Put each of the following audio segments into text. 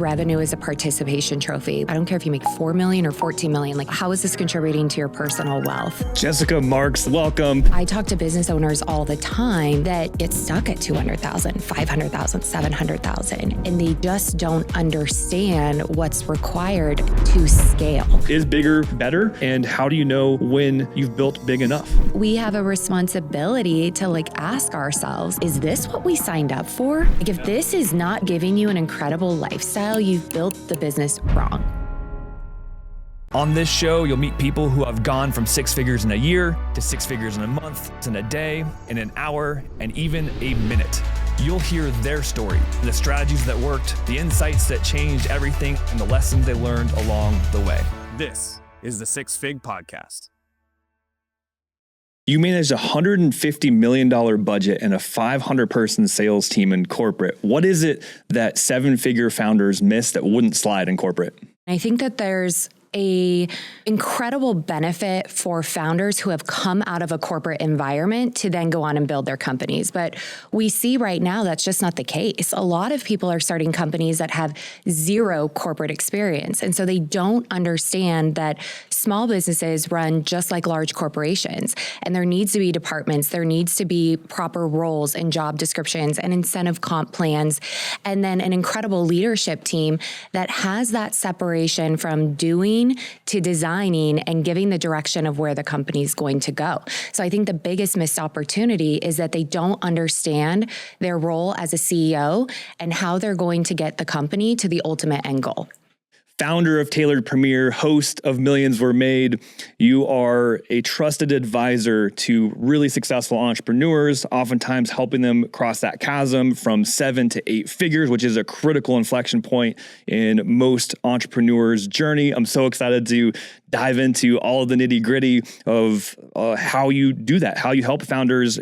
Revenue is a participation trophy. I don't care if you make 4 million or 14 million. Like, how is this contributing to your personal wealth? Jessica Marx, welcome. I talk to business owners all the time that get stuck at 200,000, 500,000, 700,000, and they just don't understand what's required to scale. Is bigger better? And how do you know when you've built big enough? We have a responsibility to ask ourselves, is this what we signed up for? If this is not giving you an incredible lifestyle, you've built the business wrong. On this show, you'll meet people who have gone from 6 figures in a year to 6 figures in a month, in a day, in an hour, and even a minute. You'll hear their story, the strategies that worked, the insights that changed everything, and the lessons they learned along the way. This is the Six Fig Podcast. You manage a $150 million budget and a 500-person sales team in corporate. What is it that 7-figure founders miss that wouldn't slide in corporate? I think that there's a incredible benefit for founders who have come out of a corporate environment to then go on and build their companies. But we see right now that's just not the case. A lot of people are starting companies that have zero corporate experience. And so they don't understand that small businesses run just like large corporations. And there needs to be departments, there needs to be proper roles and job descriptions and incentive comp plans, and then an incredible leadership team that has that separation from doing to designing and giving the direction of where the company is going to go. So I think the biggest missed opportunity is that they don't understand their role as a CEO and how they're going to get the company to the ultimate end goal. Founder of Tailored Premier, host of Millions Were Made. You are a trusted advisor to really successful entrepreneurs, oftentimes helping them cross that chasm from 7 to 8 figures, which is a critical inflection point in most entrepreneurs' journey. I'm so excited to dive into all of the nitty gritty of how you do that, how you help founders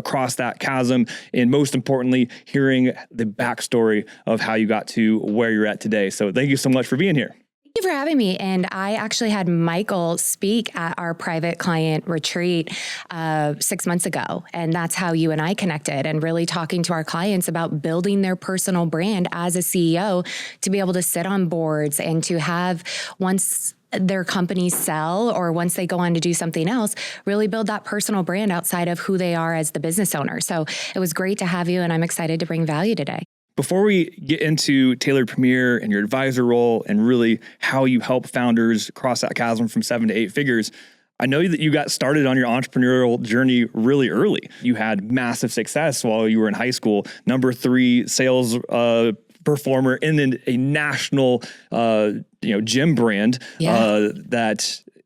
cross that chasm, and most importantly, hearing the backstory of how you got to where you're at today. So thank you so much for being here. Thank you for having me. And I actually had Michael speak at our private client retreat 6 months ago. And that's how you and I connected, and really talking to our clients about building their personal brand as a CEO to be able to sit on boards and to have, once their companies sell or once they go on to do something else, really build that personal brand outside of who they are as the business owner. So it was great to have you, and I'm excited to bring value today. Before we get into Tailored Premier and your advisor role and really how you help founders cross that chasm from 7 to 8 figures, I know that you got started on your entrepreneurial journey really early. You had massive success while you were in high school, number 3 sales performer in a national gym brand.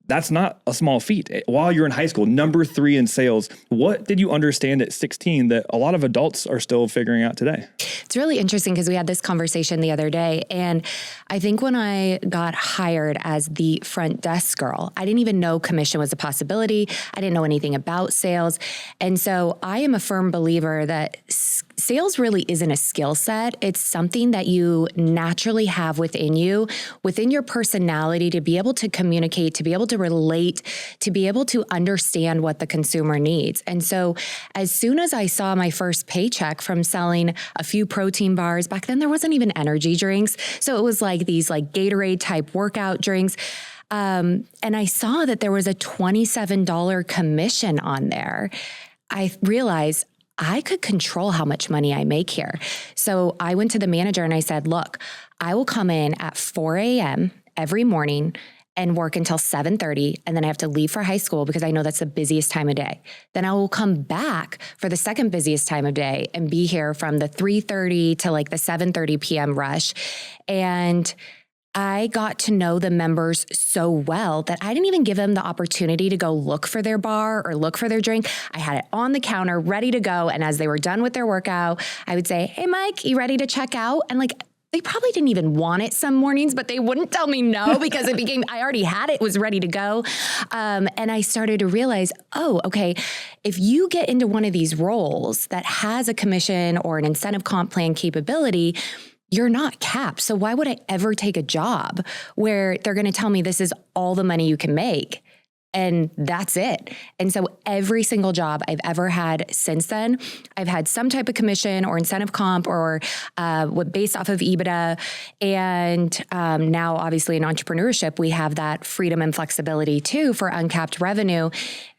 That's not a small feat. While you're in high school, number 3 in sales. What did you understand at 16 that a lot of adults are still figuring out today? It's really interesting because we had this conversation the other day. And I think when I got hired as the front desk girl, I didn't even know commission was a possibility. I didn't know anything about sales. And so I am a firm believer that sales really isn't a skill set. It's something that you naturally have within you, within your personality, to be able to communicate, to be able to relate, to be able to understand what the consumer needs. And so as soon as I saw my first paycheck from selling a few protein bars, back then there wasn't even energy drinks. So it was like these Gatorade type workout drinks. And I saw that there was a $27 commission on there. I realized I could control how much money I make here. So I went to the manager and I said, look, I will come in at 4 a.m. every morning and work until 7:30, and then I have to leave for high school because I know that's the busiest time of day. Then I will come back for the second busiest time of day and be here from the 3:30 to the 7:30 p.m. rush. And I got to know the members so well that I didn't even give them the opportunity to go look for their bar or look for their drink. I had it on the counter ready to go. And as they were done with their workout, I would say, hey, Mike, you ready to check out? And they probably didn't even want it some mornings, but they wouldn't tell me no because I already had it, was ready to go. And I started to realize, oh, okay, if you get into one of these roles that has a commission or an incentive comp plan capability, you're not capped. So why would I ever take a job where they're going to tell me this is all the money you can make? And that's it. And so every single job I've ever had since then, I've had some type of commission or incentive comp or based off of EBITDA. And now obviously in entrepreneurship, we have that freedom and flexibility too for uncapped revenue.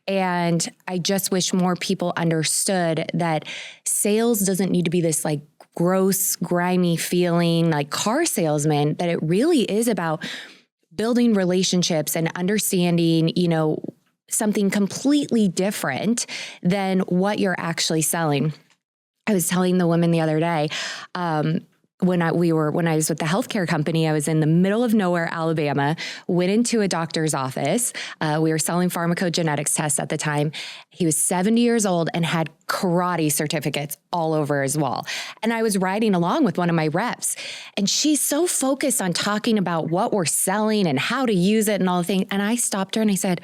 And I just wish more people understood that sales doesn't need to be this like gross, grimy feeling like car salesman, that it really is about building relationships and understanding, something completely different than what you're actually selling. I was telling the women the other day, when I was with the healthcare company, I was in the middle of nowhere, Alabama, went into a doctor's office. We were selling pharmacogenetics tests at the time. He was 70 years old and had karate certificates all over his wall. And I was riding along with one of my reps, and she's so focused on talking about what we're selling and how to use it and all the things. And I stopped her and I said,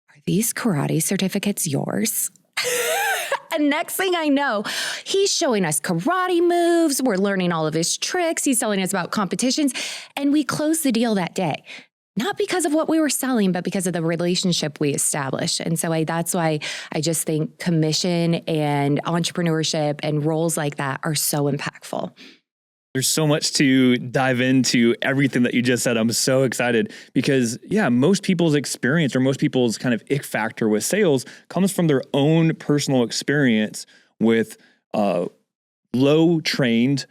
"Are these karate certificates yours?" And next thing I know, he's showing us karate moves. We're learning all of his tricks. He's telling us about competitions. And we closed the deal that day, not because of what we were selling, but because of the relationship we established. And so that's why I just think commission and entrepreneurship and roles like that are so impactful. There's so much to dive into everything that you just said. I'm so excited because, most people's experience or most people's kind of ick factor with sales comes from their own personal experience with low trained,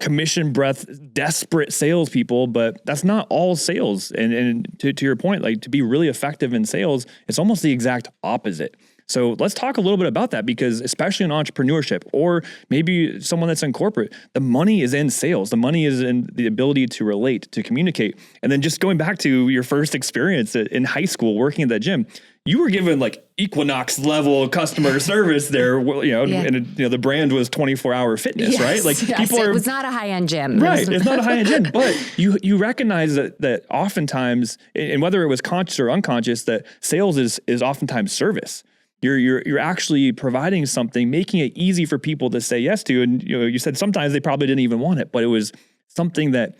commission breath, desperate salespeople. But that's not all sales. And to your point, like to be really effective in sales, it's almost the exact opposite. So let's talk a little bit about that, because especially in entrepreneurship or maybe someone that's in corporate, the money is in sales. The money is in the ability to relate, to communicate. And then just going back to your first experience in high school working at that gym, you were given like Equinox level customer service there, and the brand was 24-hour fitness, right? Like it was not a high-end gym. Right. It's not a high-end gym, but you recognize that oftentimes, and whether it was conscious or unconscious, that sales is oftentimes service. You're actually providing something, making it easy for people to say yes to. And you said sometimes they probably didn't even want it, but it was something that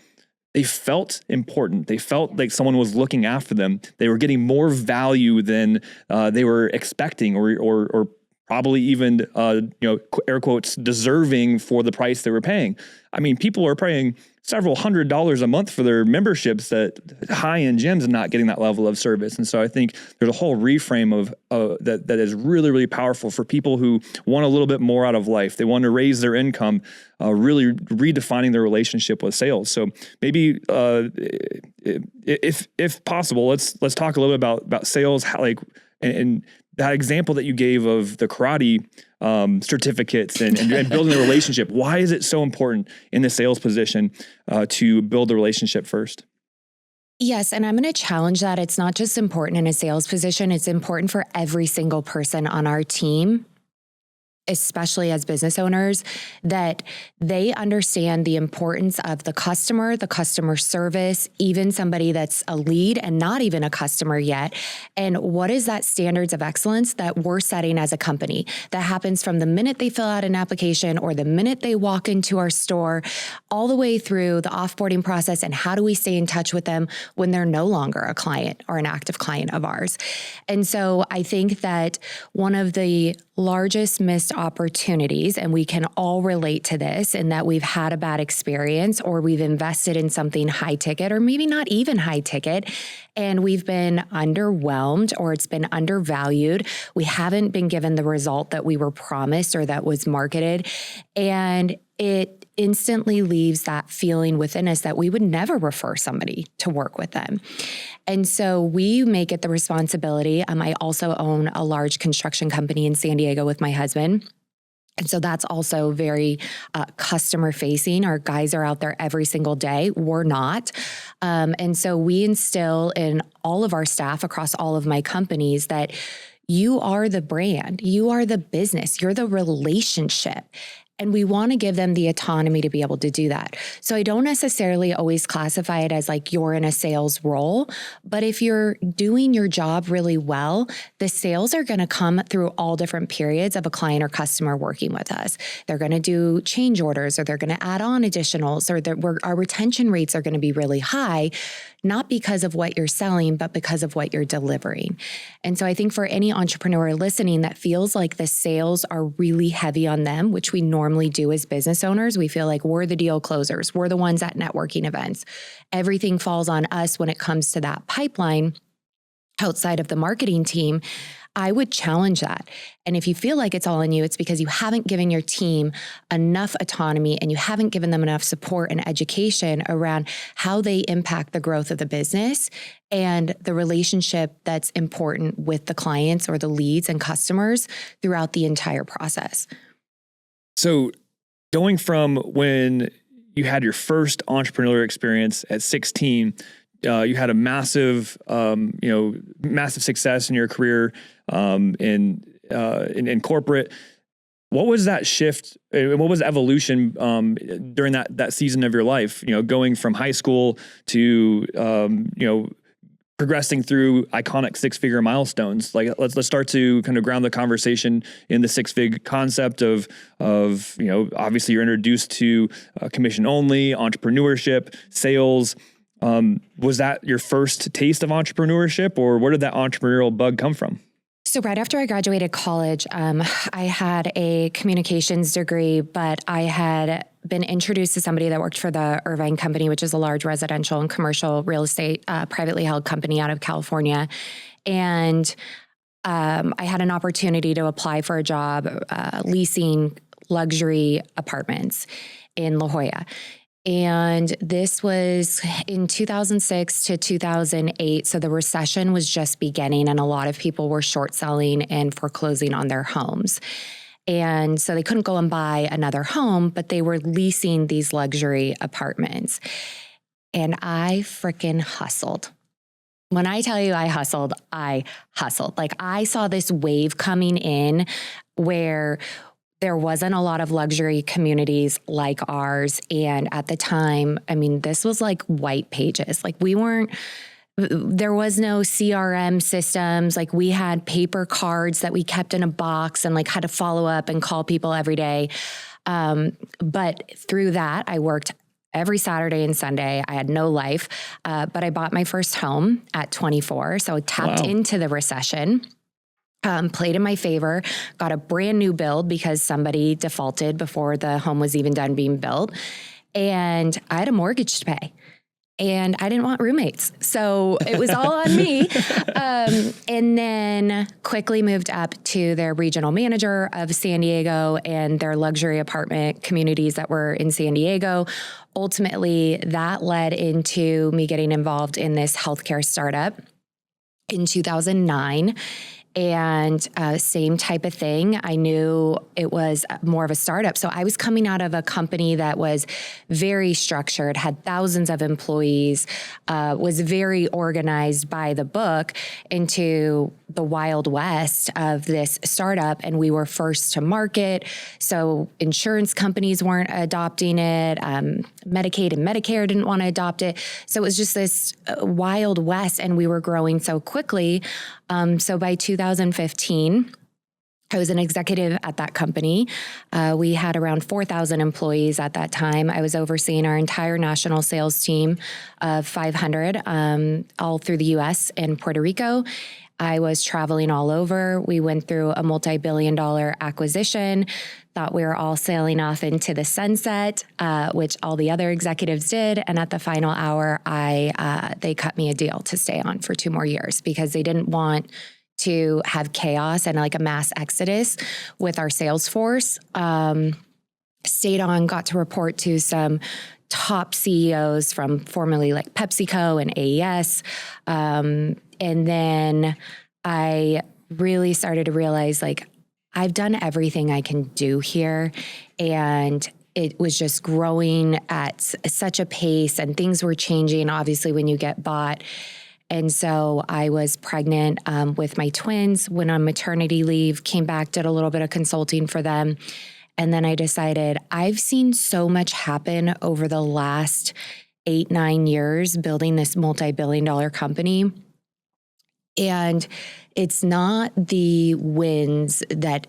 they felt important. They felt like someone was looking after them. They were getting more value than they were expecting, or probably even air quotes deserving for the price they were paying. I mean, people are paying several $100s a month for their memberships at high-end gyms and not getting that level of service. And so I think there's a whole reframe of that is really, really powerful for people who want a little bit more out of life. They want to raise their income, really redefining their relationship with sales. So maybe if possible, let's talk a little bit about sales, how and that example that you gave of the karate certificates and building a relationship. Why is it so important in the sales position to build the relationship first? Yes, and I'm going to challenge that. It's not just important in a sales position. It's important for every single person on our team, especially as business owners, that they understand the importance of the customer service, even somebody that's a lead and not even a customer yet. And what is that standards of excellence that we're setting as a company that happens from the minute they fill out an application or the minute they walk into our store, all the way through the offboarding process, and how do we stay in touch with them when they're no longer a client or an active client of ours. And so I think that one of the largest missed opportunities, and we can all relate to this, in that we've had a bad experience or we've invested in something high ticket or maybe not even high ticket, and we've been underwhelmed or it's been undervalued. We haven't been given the result that we were promised or that was marketed, and it instantly leaves that feeling within us that we would never refer somebody to work with them. And so we make it the responsibility. I also own a large construction company in San Diego with my husband. And so that's also very customer facing. Our guys are out there every single day. We're not. And so we instill in all of our staff across all of my companies that you are the brand, you are the business, you're the relationship. And we want to give them the autonomy to be able to do that. So I don't necessarily always classify it as like you're in a sales role, but if you're doing your job really well, the sales are going to come through all different periods of a client or customer working with us. They're going to do change orders, or they're going to add on additionals, or our retention rates are going to be really high, not because of what you're selling, but because of what you're delivering. And so I think for any entrepreneur listening that feels like the sales are really heavy on them, which we normally do as business owners, we feel like we're the deal closers. We're the ones at networking events. Everything falls on us when it comes to that pipeline outside of the marketing team. I would challenge that. And if you feel like it's all on you, it's because you haven't given your team enough autonomy and you haven't given them enough support and education around how they impact the growth of the business and the relationship that's important with the clients or the leads and customers throughout the entire process. So going from when you had your first entrepreneurial experience at 16, you had a massive, massive success in your career in corporate. What was that shift? What was the evolution during that season of your life? Going from high school to progressing through iconic six-figure milestones. Like let's start to kind of ground the conversation in the six-figure concept of obviously you're introduced to commission only, entrepreneurship, sales. Was that your first taste of entrepreneurship, or where did that entrepreneurial bug come from? So right after I graduated college, I had a communications degree, but I had been introduced to somebody that worked for the Irvine Company, which is a large residential and commercial real estate privately held company out of California. And I had an opportunity to apply for a job leasing luxury apartments in La Jolla. And this was in 2006 to 2008. So the recession was just beginning and a lot of people were short selling and foreclosing on their homes. And so they couldn't go and buy another home, but they were leasing these luxury apartments. And I freaking hustled. When I tell you I hustled. Like I saw this wave coming in where there wasn't a lot of luxury communities like ours. And at the time, this was like white pages. Like there was no CRM systems. Like we had paper cards that we kept in a box and like had to follow up and call people every day. But through that, I worked every Saturday and Sunday. I had no life, but I bought my first home at 24. So I tapped into the recession. Played in my favor, got a brand new build because somebody defaulted before the home was even done being built. And I had a mortgage to pay and I didn't want roommates. So it was all on me. And then quickly moved up to their regional manager of San Diego and their luxury apartment communities that were in San Diego. Ultimately, that led into me getting involved in this healthcare startup in 2009. And same type of thing. I knew it was more of a startup. So I was coming out of a company that was very structured, had thousands of employees, was very organized by the book, into the wild west of this startup. And we were first to market. So insurance companies weren't adopting it. Medicaid and Medicare didn't want to adopt it. So it was just this wild west, and we were growing so quickly. So by 2015, I was an executive at that company. We had around 4,000 employees at that time. I was overseeing our entire national sales team of 500, all through the US and Puerto Rico. I was traveling all over. We went through a multi-billion-dollar acquisition, thought we were all sailing off into the sunset, which all the other executives did. And at the final hour, they cut me a deal to stay on for 2 more years because they didn't want to have chaos and like a mass exodus with our sales force. Stayed on, got to report to some top CEOs from formerly like PepsiCo and AES. And then I really started to realize like I've done everything I can do here, and it was just growing at such a pace and things were changing, obviously, when you get bought. And so I was pregnant with my twins, went on maternity leave, came back, did a little bit of consulting for them. And then I decided I've seen so much happen over the last 8-9 years building this multi-billion-dollar company. And it's not the wins that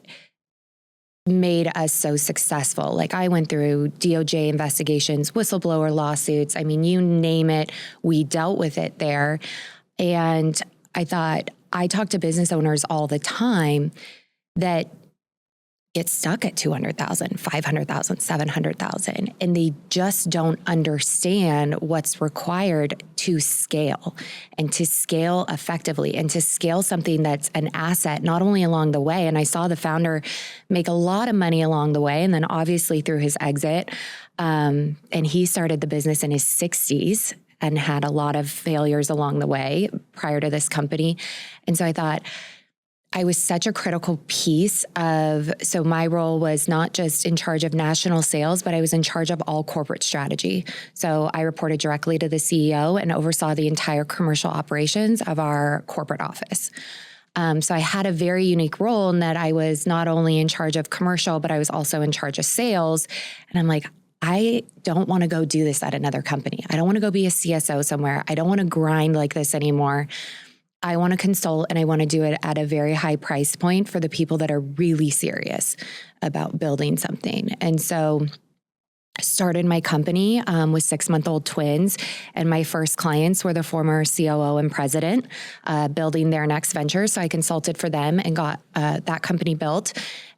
made us so successful. Like I went through DOJ investigations, whistleblower lawsuits. I mean, you name it, we dealt with it there. And I thought, I talk to business owners all the time that get stuck at 200,000, 500,000, 700,000, and they just don't understand what's required to scale and to scale effectively and to scale something that's an asset, not only along the way. And I saw the founder make a lot of money along the way. And then obviously through his exit, and he started the business in his 60s and had a lot of failures along the way prior to this company. And so I thought, I was such a critical piece of, so my role was not just in charge of national sales, but I was in charge of all corporate strategy. So I reported directly to the CEO and oversaw the entire commercial operations of our corporate office. So I had a very unique role in that I was not only in charge of commercial, but I was also in charge of sales. And I'm like, I don't want to go do this at another company. I don't want to go be a CSO somewhere. I don't want to grind like this anymore. I want to consult and I want to do it at a very high price point for the people that are really serious about building something. And so I started my company with 6-month-old twins, and my first clients were the former COO and president building their next venture. So I consulted for them and got that company built.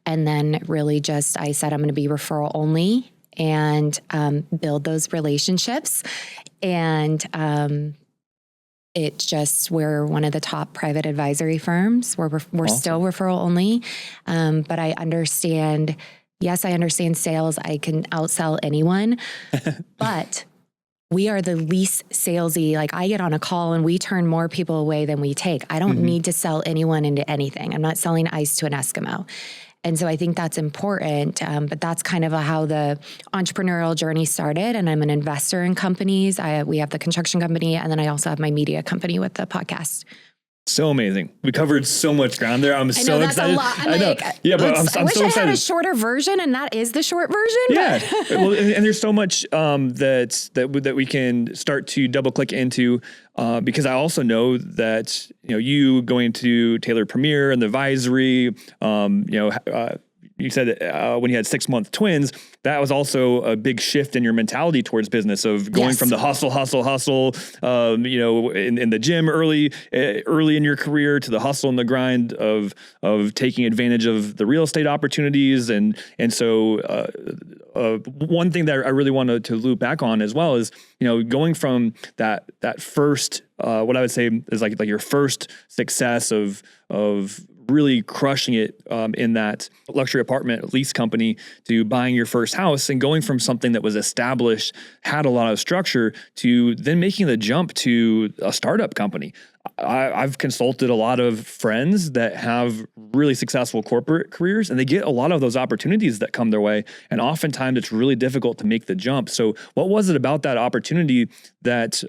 And then really just, I said, I'm going to be referral only and build those relationships. And it just, we're one of the top private advisory firms. We're awesome. Still referral only. But I understand, yes, I understand sales. I can outsell anyone, but we are the least salesy. Like I get on a call and we turn more people away than we take. I don't need to sell anyone into anything. I'm not selling ice to an Eskimo. And so I think that's important, but that's kind of how the entrepreneurial journey started. And I'm an investor in companies. We have the construction company, and then I also have my media company with the podcast. So amazing. We covered so much ground there. I'm so that's excited. A lot. I know. Yeah, but I'm I wish so I excited. had a shorter version, and that is the short version. Yeah. Well, and there's so much that we can start to double click into because I also know that you going to Tailored Premier and the advisory, you said when you had 6-month twins, that was also a big shift in your mentality towards business of going from the hustle, in the gym early in your career to the hustle and the grind of taking advantage of the real estate opportunities. And so one thing that I really wanted to loop back on as well is, going from that first, what I would say is like your first success of really crushing it in that luxury apartment lease company to buying your first house and going from something that was established, had a lot of structure, to then making the jump to a startup company. I've consulted a lot of friends that have really successful corporate careers, and they get a lot of those opportunities that come their way. And oftentimes it's really difficult to make the jump. So what was it about that opportunity that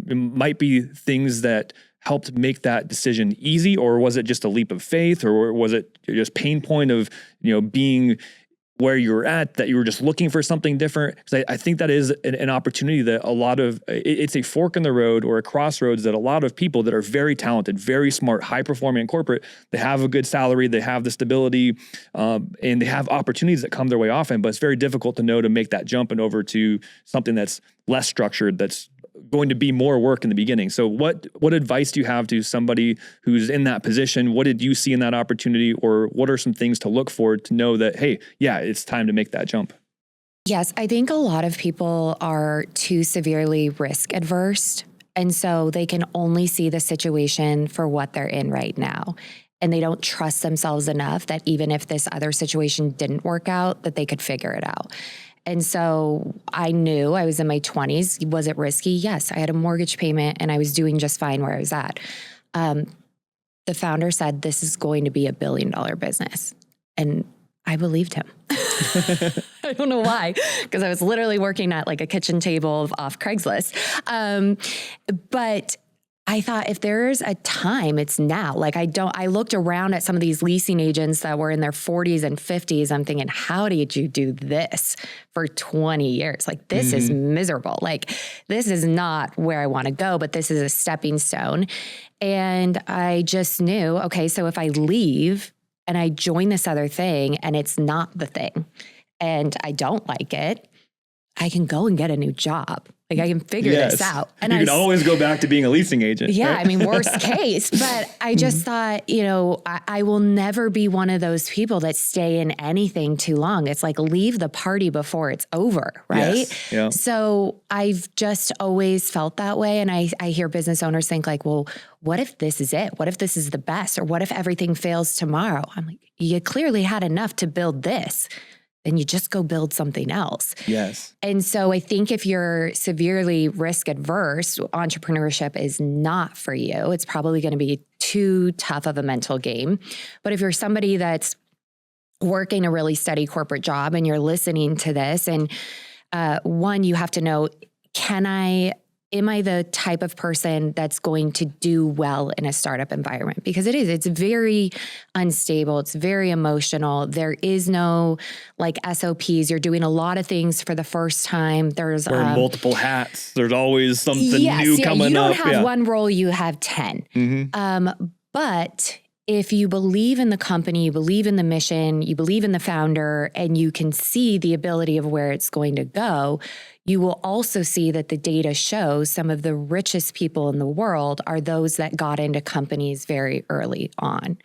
might be things that helped make that decision easy, or was it just a leap of faith, or was it just pain point of, being where you were at, that you were just looking for something different? Because I think that is an opportunity that a lot of, it's a fork in the road or a crossroads that a lot of people that are very talented, very smart, high performing in corporate, they have a good salary, they have the stability, and they have opportunities that come their way often, but it's very difficult to know to make that jump and over to something that's less structured, that's going to be more work in the beginning. So what advice do you have to somebody who's in that position? What did you see in that opportunity, or what are some things to look for to know that, hey, yeah, it's time to make that jump? Yes, I think a lot of people are too severely risk adverse. And so they can only see the situation for what they're in right now. And they don't trust themselves enough that even if this other situation didn't work out, that they could figure it out. And so I knew I was in my 20s. Was it risky? Yes. I had a mortgage payment and I was doing just fine where I was at. The founder said, this is going to be $1 billion business. And I believed him. I don't know why, because I was literally working at like a kitchen table off Craigslist. But I thought if there's a time, it's now. Like I looked around at some of these leasing agents that were in their 40s and 50s. I'm thinking, how did you do this for 20 years? Like, this is miserable. Like, this is not where I want to go, but this is a stepping stone. And I just knew, okay, so if I leave and I join this other thing and it's not the thing and I don't like it, I can go and get a new job. Like, I can figure this out. And you can always go back to being a leasing agent. Yeah, right? I mean, worst case. But I just thought, I will never be one of those people that stay in anything too long. It's like, leave the party before it's over, right? Yes. Yeah. So I've just always felt that way. And I hear business owners think like, well, what if this is it? What if this is the best? Or what if everything fails tomorrow? I'm like, you clearly had enough to build this. Then you just go build something else. Yes. And so I think if you're severely risk adverse, entrepreneurship is not for you. It's probably going to be too tough of a mental game. But if you're somebody that's working a really steady corporate job and you're listening to this, and one, you have to know, am I the type of person that's going to do well in a startup environment? Because it's very unstable. It's very emotional. There is no like SOPs. You're doing a lot of things for the first time. There's wearing multiple hats. There's always something new coming up. You don't have one role, you have 10. But if you believe in the company, you believe in the mission, you believe in the founder, and you can see the ability of where it's going to go, you will also see that the data shows some of the richest people in the world are those that got into companies very early on.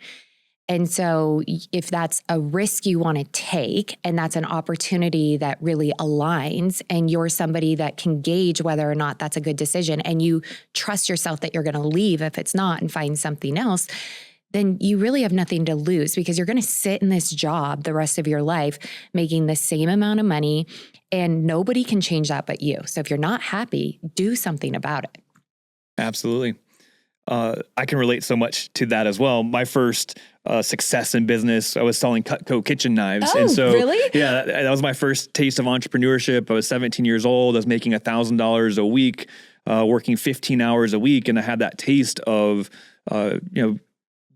And so if that's a risk you want to take, and that's an opportunity that really aligns, and you're somebody that can gauge whether or not that's a good decision, and you trust yourself that you're going to leave if it's not and find something else, then you really have nothing to lose, because you're going to sit in this job the rest of your life making the same amount of money, and nobody can change that but you. So if you're not happy, do something about it. Absolutely. I can relate so much to that as well. My first success in business, I was selling Cutco kitchen knives. Oh, and so, really? Yeah, that was my first taste of entrepreneurship. I was 17 years old. I was making $1,000 a week, working 15 hours a week. And I had that taste of,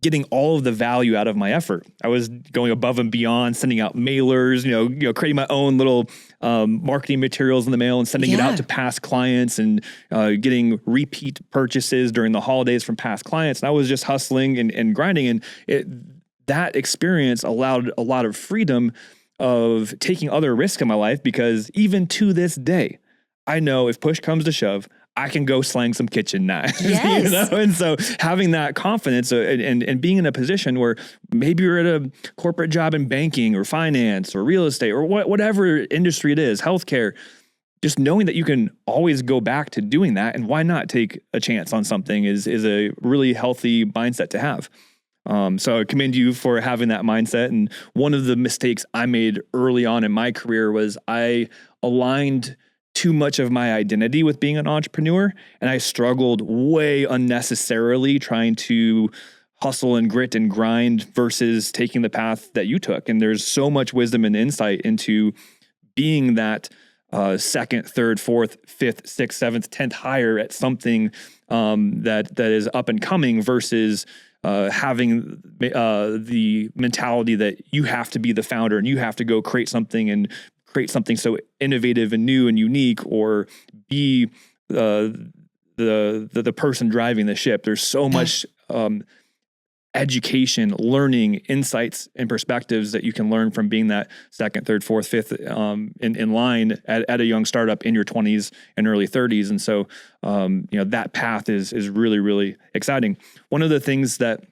getting all of the value out of my effort. I was going above and beyond, sending out mailers, creating my own little marketing materials in the mail and sending it out to past clients, and getting repeat purchases during the holidays from past clients. And I was just hustling and grinding. And that experience allowed a lot of freedom of taking other risks in my life, because even to this day, I know if push comes to shove, I can go slang some kitchen knives. Yes. And so having that confidence and being in a position where maybe you're at a corporate job in banking or finance or real estate or whatever industry it is, healthcare, just knowing that you can always go back to doing that, and why not take a chance on something is a really healthy mindset to have. So I commend you for having that mindset. And one of the mistakes I made early on in my career was I aligned too much of my identity with being an entrepreneur. And I struggled way unnecessarily trying to hustle and grit and grind versus taking the path that you took. And there's so much wisdom and insight into being that second, third, fourth, fifth, sixth, seventh, 10th hire at something that is up and coming versus having the mentality that you have to be the founder and you have to go create something so innovative and new and unique, or be the person driving the ship. There's so much education, learning, insights, and perspectives that you can learn from being that second, third, fourth, fifth in line at a young startup in your 20s and early 30s. And so, that path is really, really exciting. One of the things that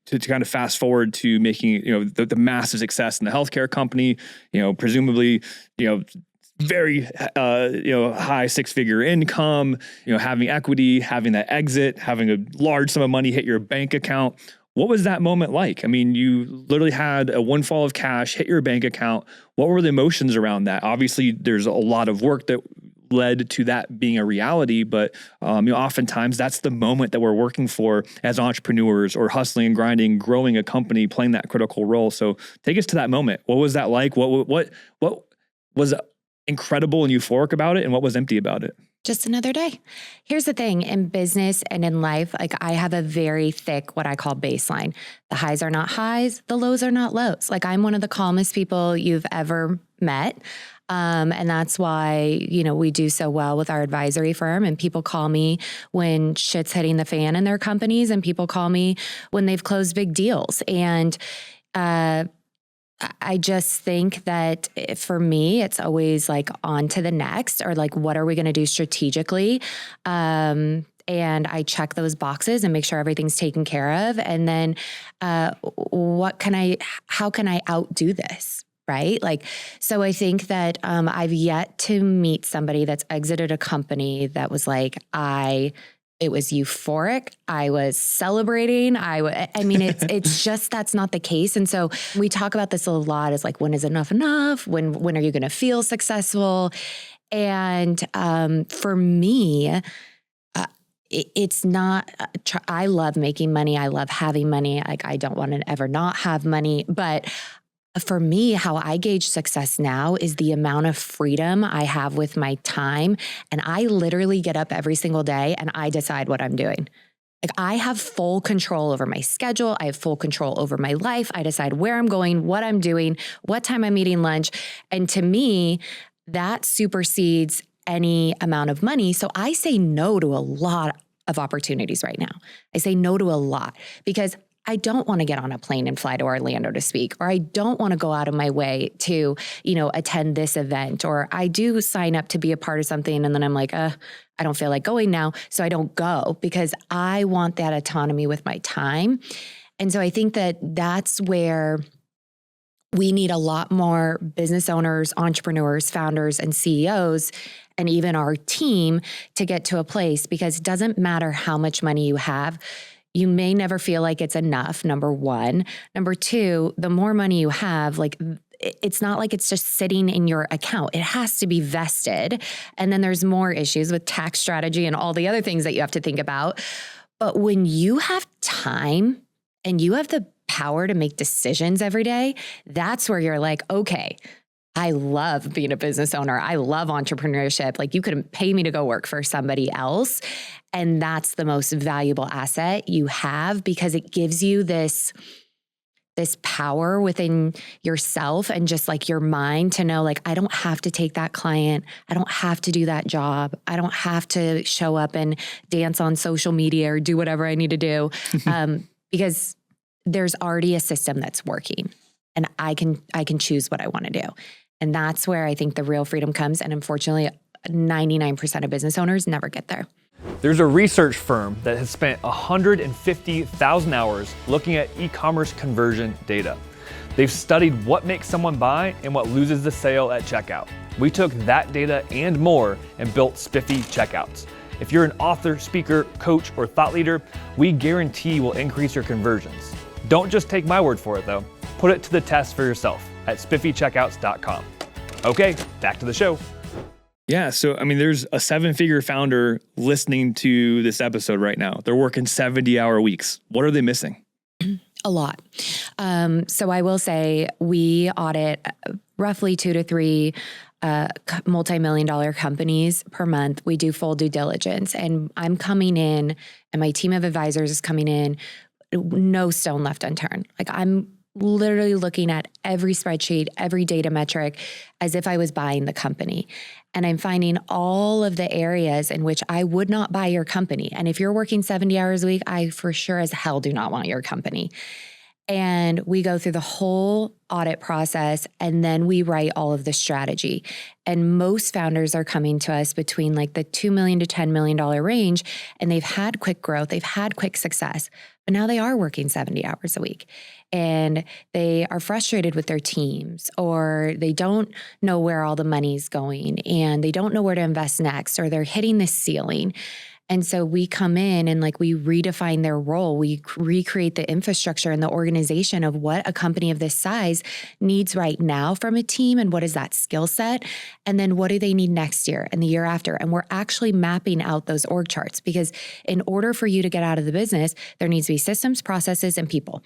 to kind of fast forward to making, the massive success in the healthcare company, presumably, very, high 6-figure income, having equity, having that exit, having a large sum of money hit your bank account. What was that moment like? I mean, you literally had a windfall of cash hit your bank account. What were the emotions around that? Obviously, there's a lot of work that led to that being a reality, but oftentimes that's the moment that we're working for as entrepreneurs, or hustling and grinding, growing a company, playing that critical role. So take us to that moment. What was that like? What was incredible and euphoric about it, and what was empty about it? Just another day. Here's the thing, in business and in life, like I have a very thick, what I call baseline. The highs are not highs, the lows are not lows. Like I'm one of the calmest people you've ever met. And that's why, we do so well with our advisory firm, and people call me when shit's hitting the fan in their companies, and people call me when they've closed big deals. And, I just think that for me, it's always like on to the next, or like, what are we going to do strategically? And I check those boxes and make sure everything's taken care of. And then how can I outdo this? Right? Like, so I think that I've yet to meet somebody that's exited a company that was like, it was euphoric. I was celebrating. It's just, that's not the case. And so we talk about this a lot as like, when is enough enough? When are you going to feel successful? And for me, it's not, I love making money. I love having money. Like I don't want to ever not have money, but for me, how I gauge success now is the amount of freedom I have with my time. And I literally get up every single day and I decide what I'm doing. Like I have full control over my schedule. I have full control over my life. I decide where I'm going, what I'm doing, what time I'm eating lunch. And to me, that supersedes any amount of money. So I say no to a lot of opportunities right now. I say no to a lot because I don't want to get on a plane and fly to Orlando to speak, or I don't want to go out of my way to, attend this event, or I do sign up to be a part of something and then I'm like, I don't feel like going now. So I don't go because I want that autonomy with my time. And so I think that that's where we need a lot more business owners, entrepreneurs, founders, and CEOs, and even our team to get to a place, because it doesn't matter how much money you have. You may never feel like it's enough, number one. Number two, the more money you have, like it's not like it's just sitting in your account. It has to be vested. And then there's more issues with tax strategy and all the other things that you have to think about. But when you have time and you have the power to make decisions every day, that's where you're like, okay, I love being a business owner. I love entrepreneurship. Like you could pay me to go work for somebody else. And that's the most valuable asset you have, because it gives you this power within yourself and just like your mind to know, like, I don't have to take that client. I don't have to do that job. I don't have to show up and dance on social media or do whatever I need to do because there's already a system that's working and I can choose what I want to do. And that's where I think the real freedom comes. And unfortunately, 99% of business owners never get there. There's a research firm that has spent 150,000 hours looking at e-commerce conversion data. They've studied what makes someone buy and what loses the sale at checkout. We took that data and more and built Spiffy Checkouts. If you're an author, speaker, coach, or thought leader, we guarantee we'll increase your conversions. Don't just take my word for it though. Put it to the test for yourself at spiffycheckouts.com. Okay, back to the show. Yeah. So, there's a 7-figure founder listening to this episode right now. They're working 70-hour weeks. What are they missing? A lot. So I will say we audit roughly 2 to 3 multi-million-dollar companies per month. We do full due diligence, and I'm coming in and my team of advisors is coming in, no stone left unturned. Like I'm literally looking at every spreadsheet, every data metric as if I was buying the company. And I'm finding all of the areas in which I would not buy your company. And if you're working 70 hours a week, I for sure as hell do not want your company. And we go through the whole audit process and then we write all of the strategy. And most founders are coming to us between like the $2 million to $10 million range, and they've had quick growth, they've had quick success, but now they are working 70 hours a week. And they are frustrated with their teams, or they don't know where all the money's going and they don't know where to invest next, or they're hitting the ceiling. And so we come in and like we redefine their role. We recreate the infrastructure and the organization of what a company of this size needs right now from a team, and what is that skill set, and then what do they need next year and the year after. And we're actually mapping out those org charts, because in order for you to get out of the business, there needs to be systems, processes, and people.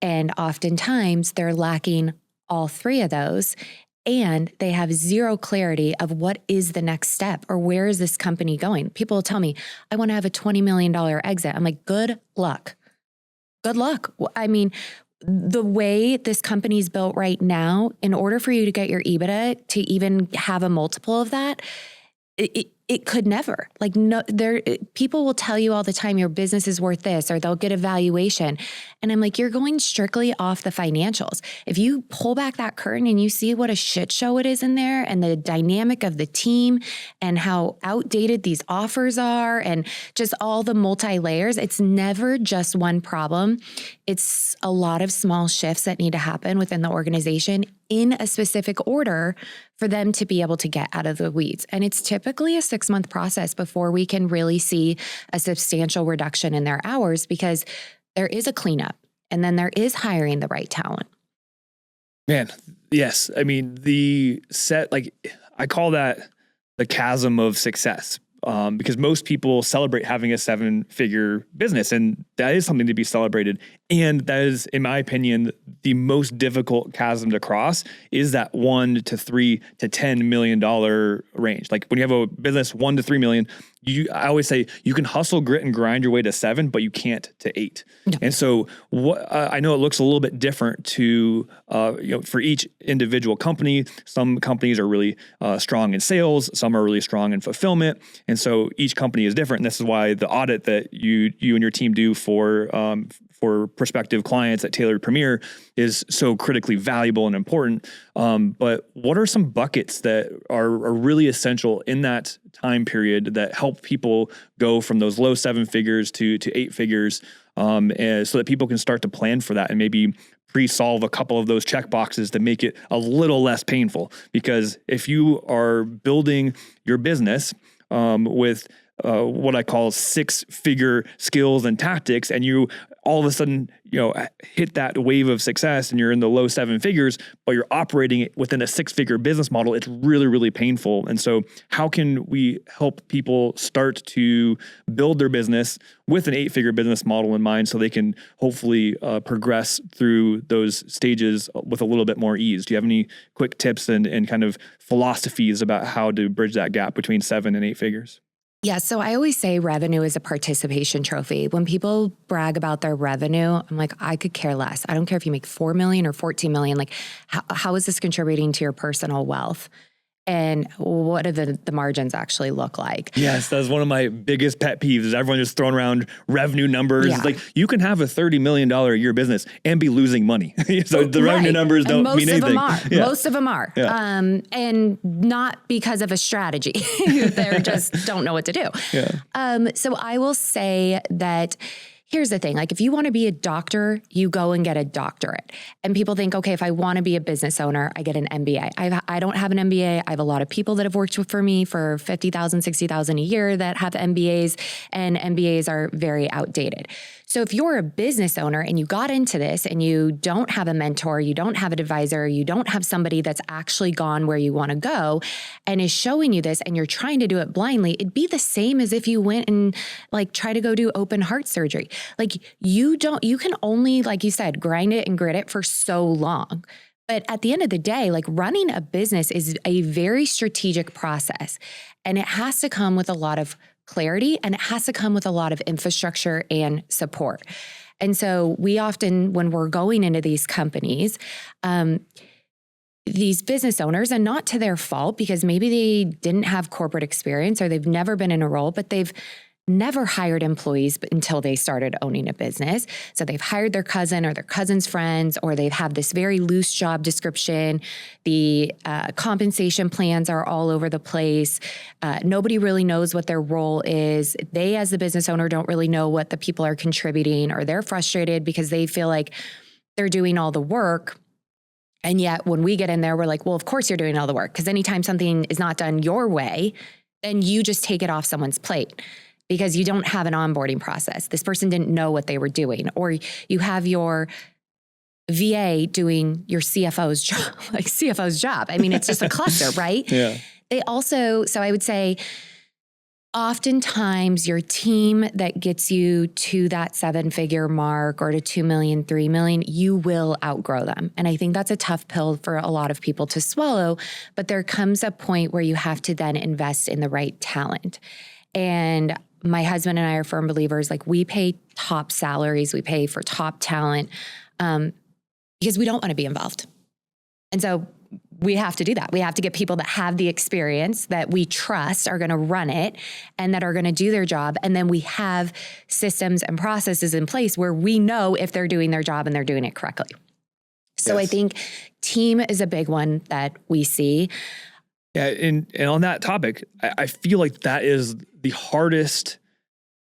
And oftentimes they're lacking all three of those. and they have zero clarity of what is the next step or where is this company going. People will tell me, I want to have a $20 million exit. I'm like, good luck. Good luck. I mean, the way this company's built right now, in order for you to get your EBITDA to even have a multiple of that, it could never. Like, no, people will tell you all the time your business is worth this, or they'll get a valuation. And I'm like, you're going strictly off the financials. If you pull back that curtain and you see what a shit show it is in there, and the dynamic of the team and how outdated these offers are, and just all the multi-layers, it's never just one problem. It's a lot of small shifts that need to happen within the organization in a specific order for them to be able to get out of the weeds. And it's typically a 6-month process before we can really see a substantial reduction in their hours, because there is a cleanup and then there is hiring the right talent. Man, yes. I mean, I call that the chasm of success. Because most people celebrate having a 7-figure business, and that is something to be celebrated. And that is, in my opinion, the most difficult chasm to cross is that $1 to $3 to $10 million range. Like when you have a business, $1 to $3 million, I always say you can hustle, grit, and grind your way to 7, but you can't to 8. No. And so I know it looks a little bit different to, for each individual company. Some companies are really strong in sales. Some are really strong in fulfillment. And so each company is different. And this is why the audit that you and your team do for prospective clients at Tailored Premier is so critically valuable and important. But what are some buckets that are really essential in that time period that help people go from those low 7 figures to 8 figures, so that people can start to plan for that and maybe pre-solve a couple of those check boxes to make it a little less painful? Because if you are building your business with what I call 6-figure skills and tactics, and you all of a sudden, hit that wave of success and you're in the low 7 figures, but you're operating within a 6-figure business model, it's really, really painful. And so how can we help people start to build their business with an 8-figure business model in mind so they can hopefully progress through those stages with a little bit more ease? Do you have any quick tips and kind of philosophies about how to bridge that gap between 7 and 8 figures? Yeah. So I always say revenue is a participation trophy. When people brag about their revenue, I'm like, I could care less. I don't care if you make 4 million or 14 million. Like, how is this contributing to your personal wealth? And what do the margins actually look like? Yes, that's one of my biggest pet peeves is everyone just throwing around revenue numbers. Yeah. It's like you can have a $30 million a year business and be losing money. So the revenue numbers don't mean anything. Most of them are. Yeah. And not because of a strategy. They just don't know what to do. Yeah. So I will say that here's the thing. Like, if you want to be a doctor, you go and get a doctorate. And people think, okay, if I want to be a business owner, I get an MBA. I don't have an MBA. I have a lot of people that have worked for me for $50,000, $60,000 a year that have MBAs, and MBAs are very outdated. So if you're a business owner and you got into this and you don't have a mentor, you don't have an advisor, you don't have somebody that's actually gone where you want to go and is showing you this, and you're trying to do it blindly, it'd be the same as if you went and try to go do open heart surgery. You can only, like you said, grind it and grit it for so long. But at the end of the day, running a business is a very strategic process, and it has to come with a lot of clarity, and it has to come with a lot of infrastructure and support. And so we often, when we're going into these companies, these business owners, and not to their fault, because maybe they didn't have corporate experience or they've never been in a role, but they've never hired employees until they started owning a business. So they've hired their cousin or their cousin's friends, or they have this very loose job description. The compensation plans are all over the place. Nobody really knows what their role is. They, as the business owner, don't really know what the people are contributing, or they're frustrated because they feel like they're doing all the work. And yet when we get in there, we're like, well, of course you're doing all the work, because anytime something is not done your way, then you just take it off someone's plate, because you don't have an onboarding process. This person didn't know what they were doing. Or you have your VA doing your CFO's job. I mean, it's just a cluster, right? Yeah. They also, so I would say, Oftentimes your team that gets you to that 7-figure mark or to 2 million, 3 million, you will outgrow them. And I think that's a tough pill for a lot of people to swallow, but there comes a point where you have to then invest in the right talent. And my husband and I are firm believers, like we pay top salaries, we pay for top talent because we don't want to be involved. And so we have to do that. We have to get people that have the experience that we trust are going to run it and that are going to do their job. And then we have systems and processes in place where we know if they're doing their job and they're doing it correctly. So Yes. I think team is a big one that we see. Yeah, and on that topic, I feel like that is the hardest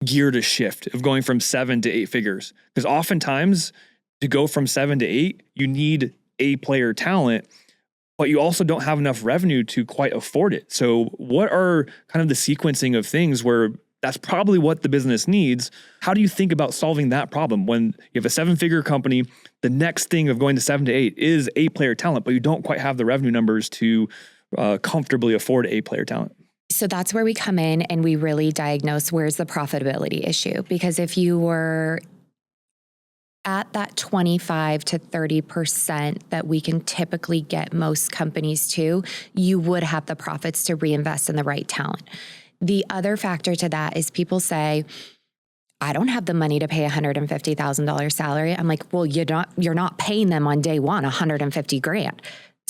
gear to shift of going from 7 to 8 figures. Because oftentimes to go from 7 to 8, you need A-player talent, but you also don't have enough revenue to quite afford it. So what are kind of the sequencing of things where that's probably what the business needs? How do you think about solving that problem when you have a 7-figure company? The next thing of going to 7 to 8 is A-player talent, but you don't quite have the revenue numbers to comfortably afford A-player talent. So that's where we come in and we really diagnose where's the profitability issue. Because if you were at that 25 to 30% that we can typically get most companies to, you would have the profits to reinvest in the right talent. The other factor to that is people say, I don't have the money to pay $150,000 salary. I'm like, well, you're not paying them on day one, $150,000.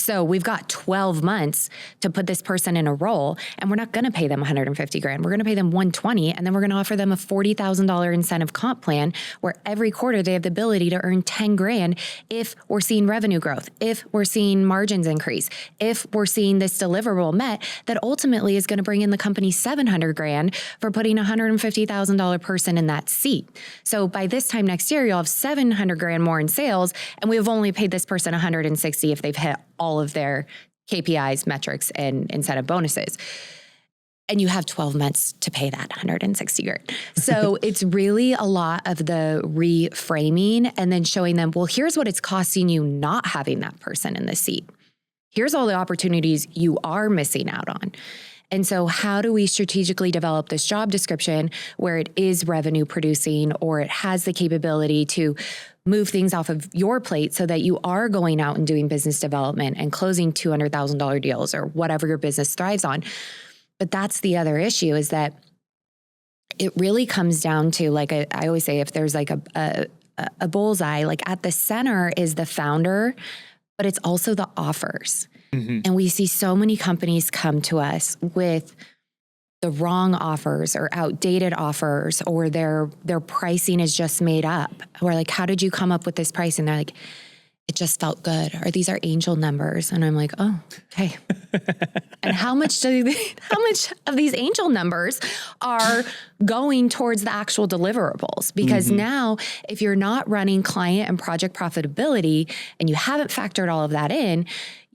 So we've got 12 months to put this person in a role, and we're not going to pay them $150,000. We're going to pay them $120,000, and then we're going to offer them a $40,000 incentive comp plan where every quarter they have the ability to earn $10,000 if we're seeing revenue growth, if we're seeing margins increase, if we're seeing this deliverable met that ultimately is going to bring in the company $700,000 for putting a $150,000 person in that seat. So by this time next year, you'll have $700,000 more in sales, and we've only paid this person $160,000 if they've hit all of their KPIs, metrics, and incentive bonuses. And you have 12 months to pay that $160,000. So it's really a lot of the reframing and then showing them, well, here's what it's costing you not having that person in the seat. Here's all the opportunities you are missing out on. And so how do we strategically develop this job description where it is revenue producing or it has the capability to move things off of your plate so that you are going out and doing business development and closing $200,000 deals or whatever your business thrives on. But that's the other issue is that it really comes down to, like I always say, if there's like a bullseye, like at the center is the founder, but it's also the offers. Mm-hmm. And we see so many companies come to us with the wrong offers or outdated offers, or their pricing is just made up. We're like, how did you come up with this price? And they're like, it just felt good. Or these are angel numbers. And I'm like, oh, okay. And how much of these angel numbers are going towards the actual deliverables? Because now if you're not running client and project profitability and you haven't factored all of that in,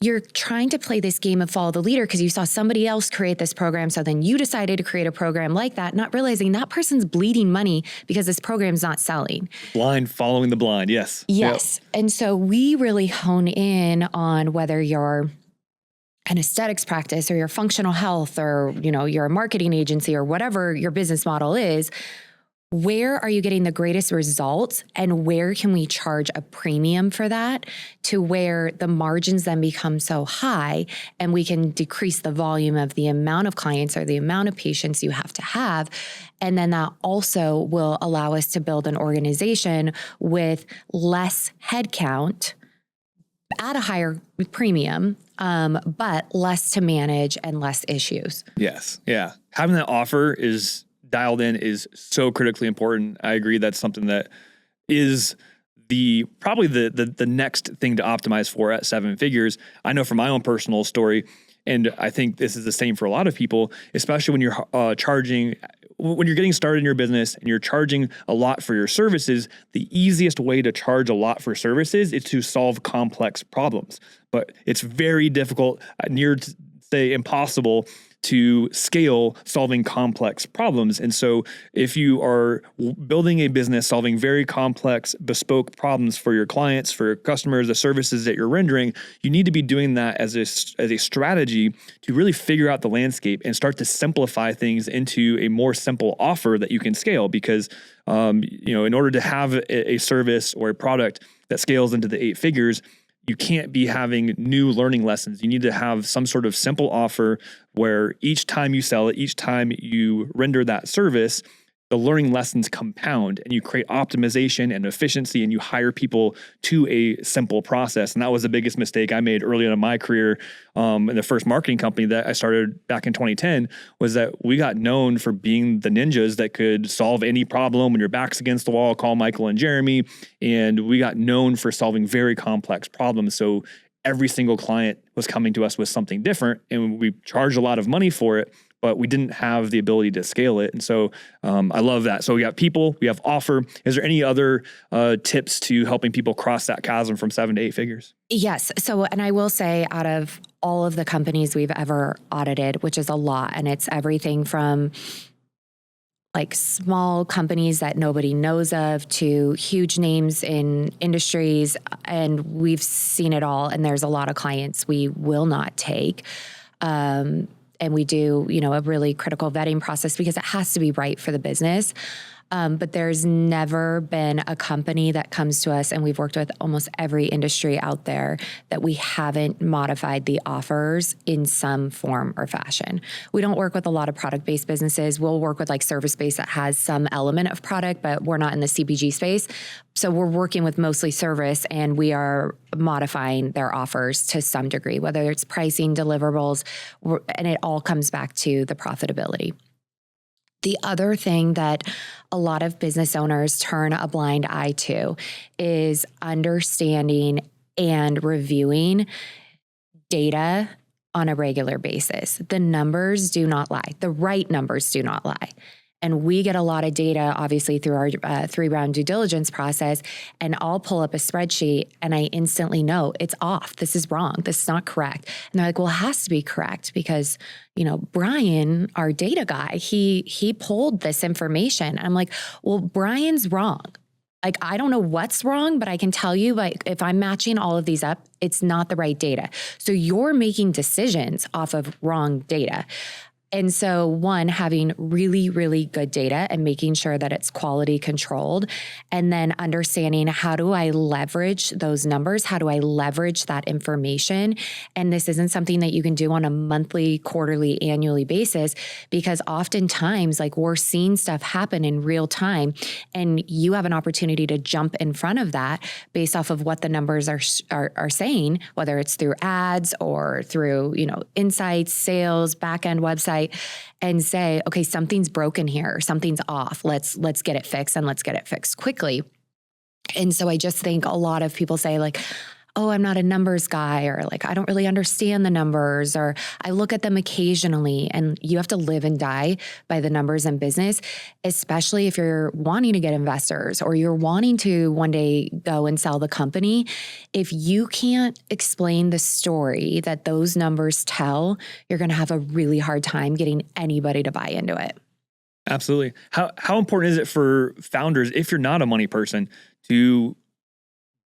you're trying to play this game of follow the leader because you saw somebody else create this program. So then you decided to create a program like that, not realizing that person's bleeding money because this program's not selling. Blind following the blind. Yes. Yes. Yep. And so we really hone in on whether you're an aesthetics practice or your functional health or, you're a marketing agency or whatever your business model is. Where are you getting the greatest results and where can we charge a premium for that to where the margins then become so high and we can decrease the volume of the amount of clients or the amount of patients you have to have. And then that also will allow us to build an organization with less headcount at a higher premium, but less to manage and less issues. Yes. Yeah. Having that offer is dialed in is so critically important. I agree. That's something that is probably the next thing to optimize for at 7 figures. I know from my own personal story, and I think this is the same for a lot of people, especially when you're when you're getting started in your business and you're charging a lot for your services, the easiest way to charge a lot for services is to solve complex problems. But it's very difficult, near say impossible to scale solving complex problems. And so if you are building a business solving very complex, bespoke problems for your clients, for your customers, the services that you're rendering, you need to be doing that as a strategy to really figure out the landscape and start to simplify things into a more simple offer that you can scale. Because in order to have a service or a product that scales into the 8 figures, you can't be having new learning lessons. You need to have some sort of simple offer where each time you sell it, each time you render that service, the learning lessons compound and you create optimization and efficiency and you hire people to a simple process. And that was the biggest mistake I made early on in my career. In the first marketing company that I started back in 2010 was that we got known for being the ninjas that could solve any problem when your back's against the wall, call Michael and Jeremy. And we got known for solving very complex problems. So every single client was coming to us with something different and we charged a lot of money for it, but we didn't have the ability to scale it. And so I love that. So we got people, we have offer. Is there any other tips to helping people cross that chasm from 7 to 8 figures? Yes. So, and I will say out of all of the companies we've ever audited, which is a lot, and it's everything from like small companies that nobody knows of to huge names in industries. And we've seen it all. And there's a lot of clients we will not take. And we do, a really critical vetting process because it has to be right for the business. But there's never been a company that comes to us, and we've worked with almost every industry out there, that we haven't modified the offers in some form or fashion. We don't work with a lot of product-based businesses. We'll work with like service-based that has some element of product, but we're not in the CPG space. So we're working with mostly service, and we are modifying their offers to some degree, whether it's pricing, deliverables, and it all comes back to the profitability. The other thing that a lot of business owners turn a blind eye to is understanding and reviewing data on a regular basis. The numbers do not lie. The right numbers do not lie. And we get a lot of data, obviously, through our 3-round due diligence process. And I'll pull up a spreadsheet and I instantly know it's off. This is wrong. This is not correct. And they're like, well, it has to be correct because, Brian, our data guy, he pulled this information. And I'm like, well, Brian's wrong. Like, I don't know what's wrong, but I can tell you, like, if I'm matching all of these up, it's not the right data. So you're making decisions off of wrong data. And so one, having really, really good data and making sure that it's quality controlled, and then understanding how do I leverage those numbers? How do I leverage that information? And this isn't something that you can do on a monthly, quarterly, annually basis, because oftentimes like we're seeing stuff happen in real time and you have an opportunity to jump in front of that based off of what the numbers are saying, whether it's through ads or through, insights, sales, back-end website, and say, okay, something's broken here, or something's off. Let's get it fixed, and let's get it fixed quickly. And so I just think a lot of people say like, oh, I'm not a numbers guy, or like, I don't really understand the numbers, or I look at them occasionally. And you have to live and die by the numbers in business, especially if you're wanting to get investors or you're wanting to one day go and sell the company. If you can't explain the story that those numbers tell, you're going to have a really hard time getting anybody to buy into it. Absolutely. How important is it for founders, if you're not a money person, to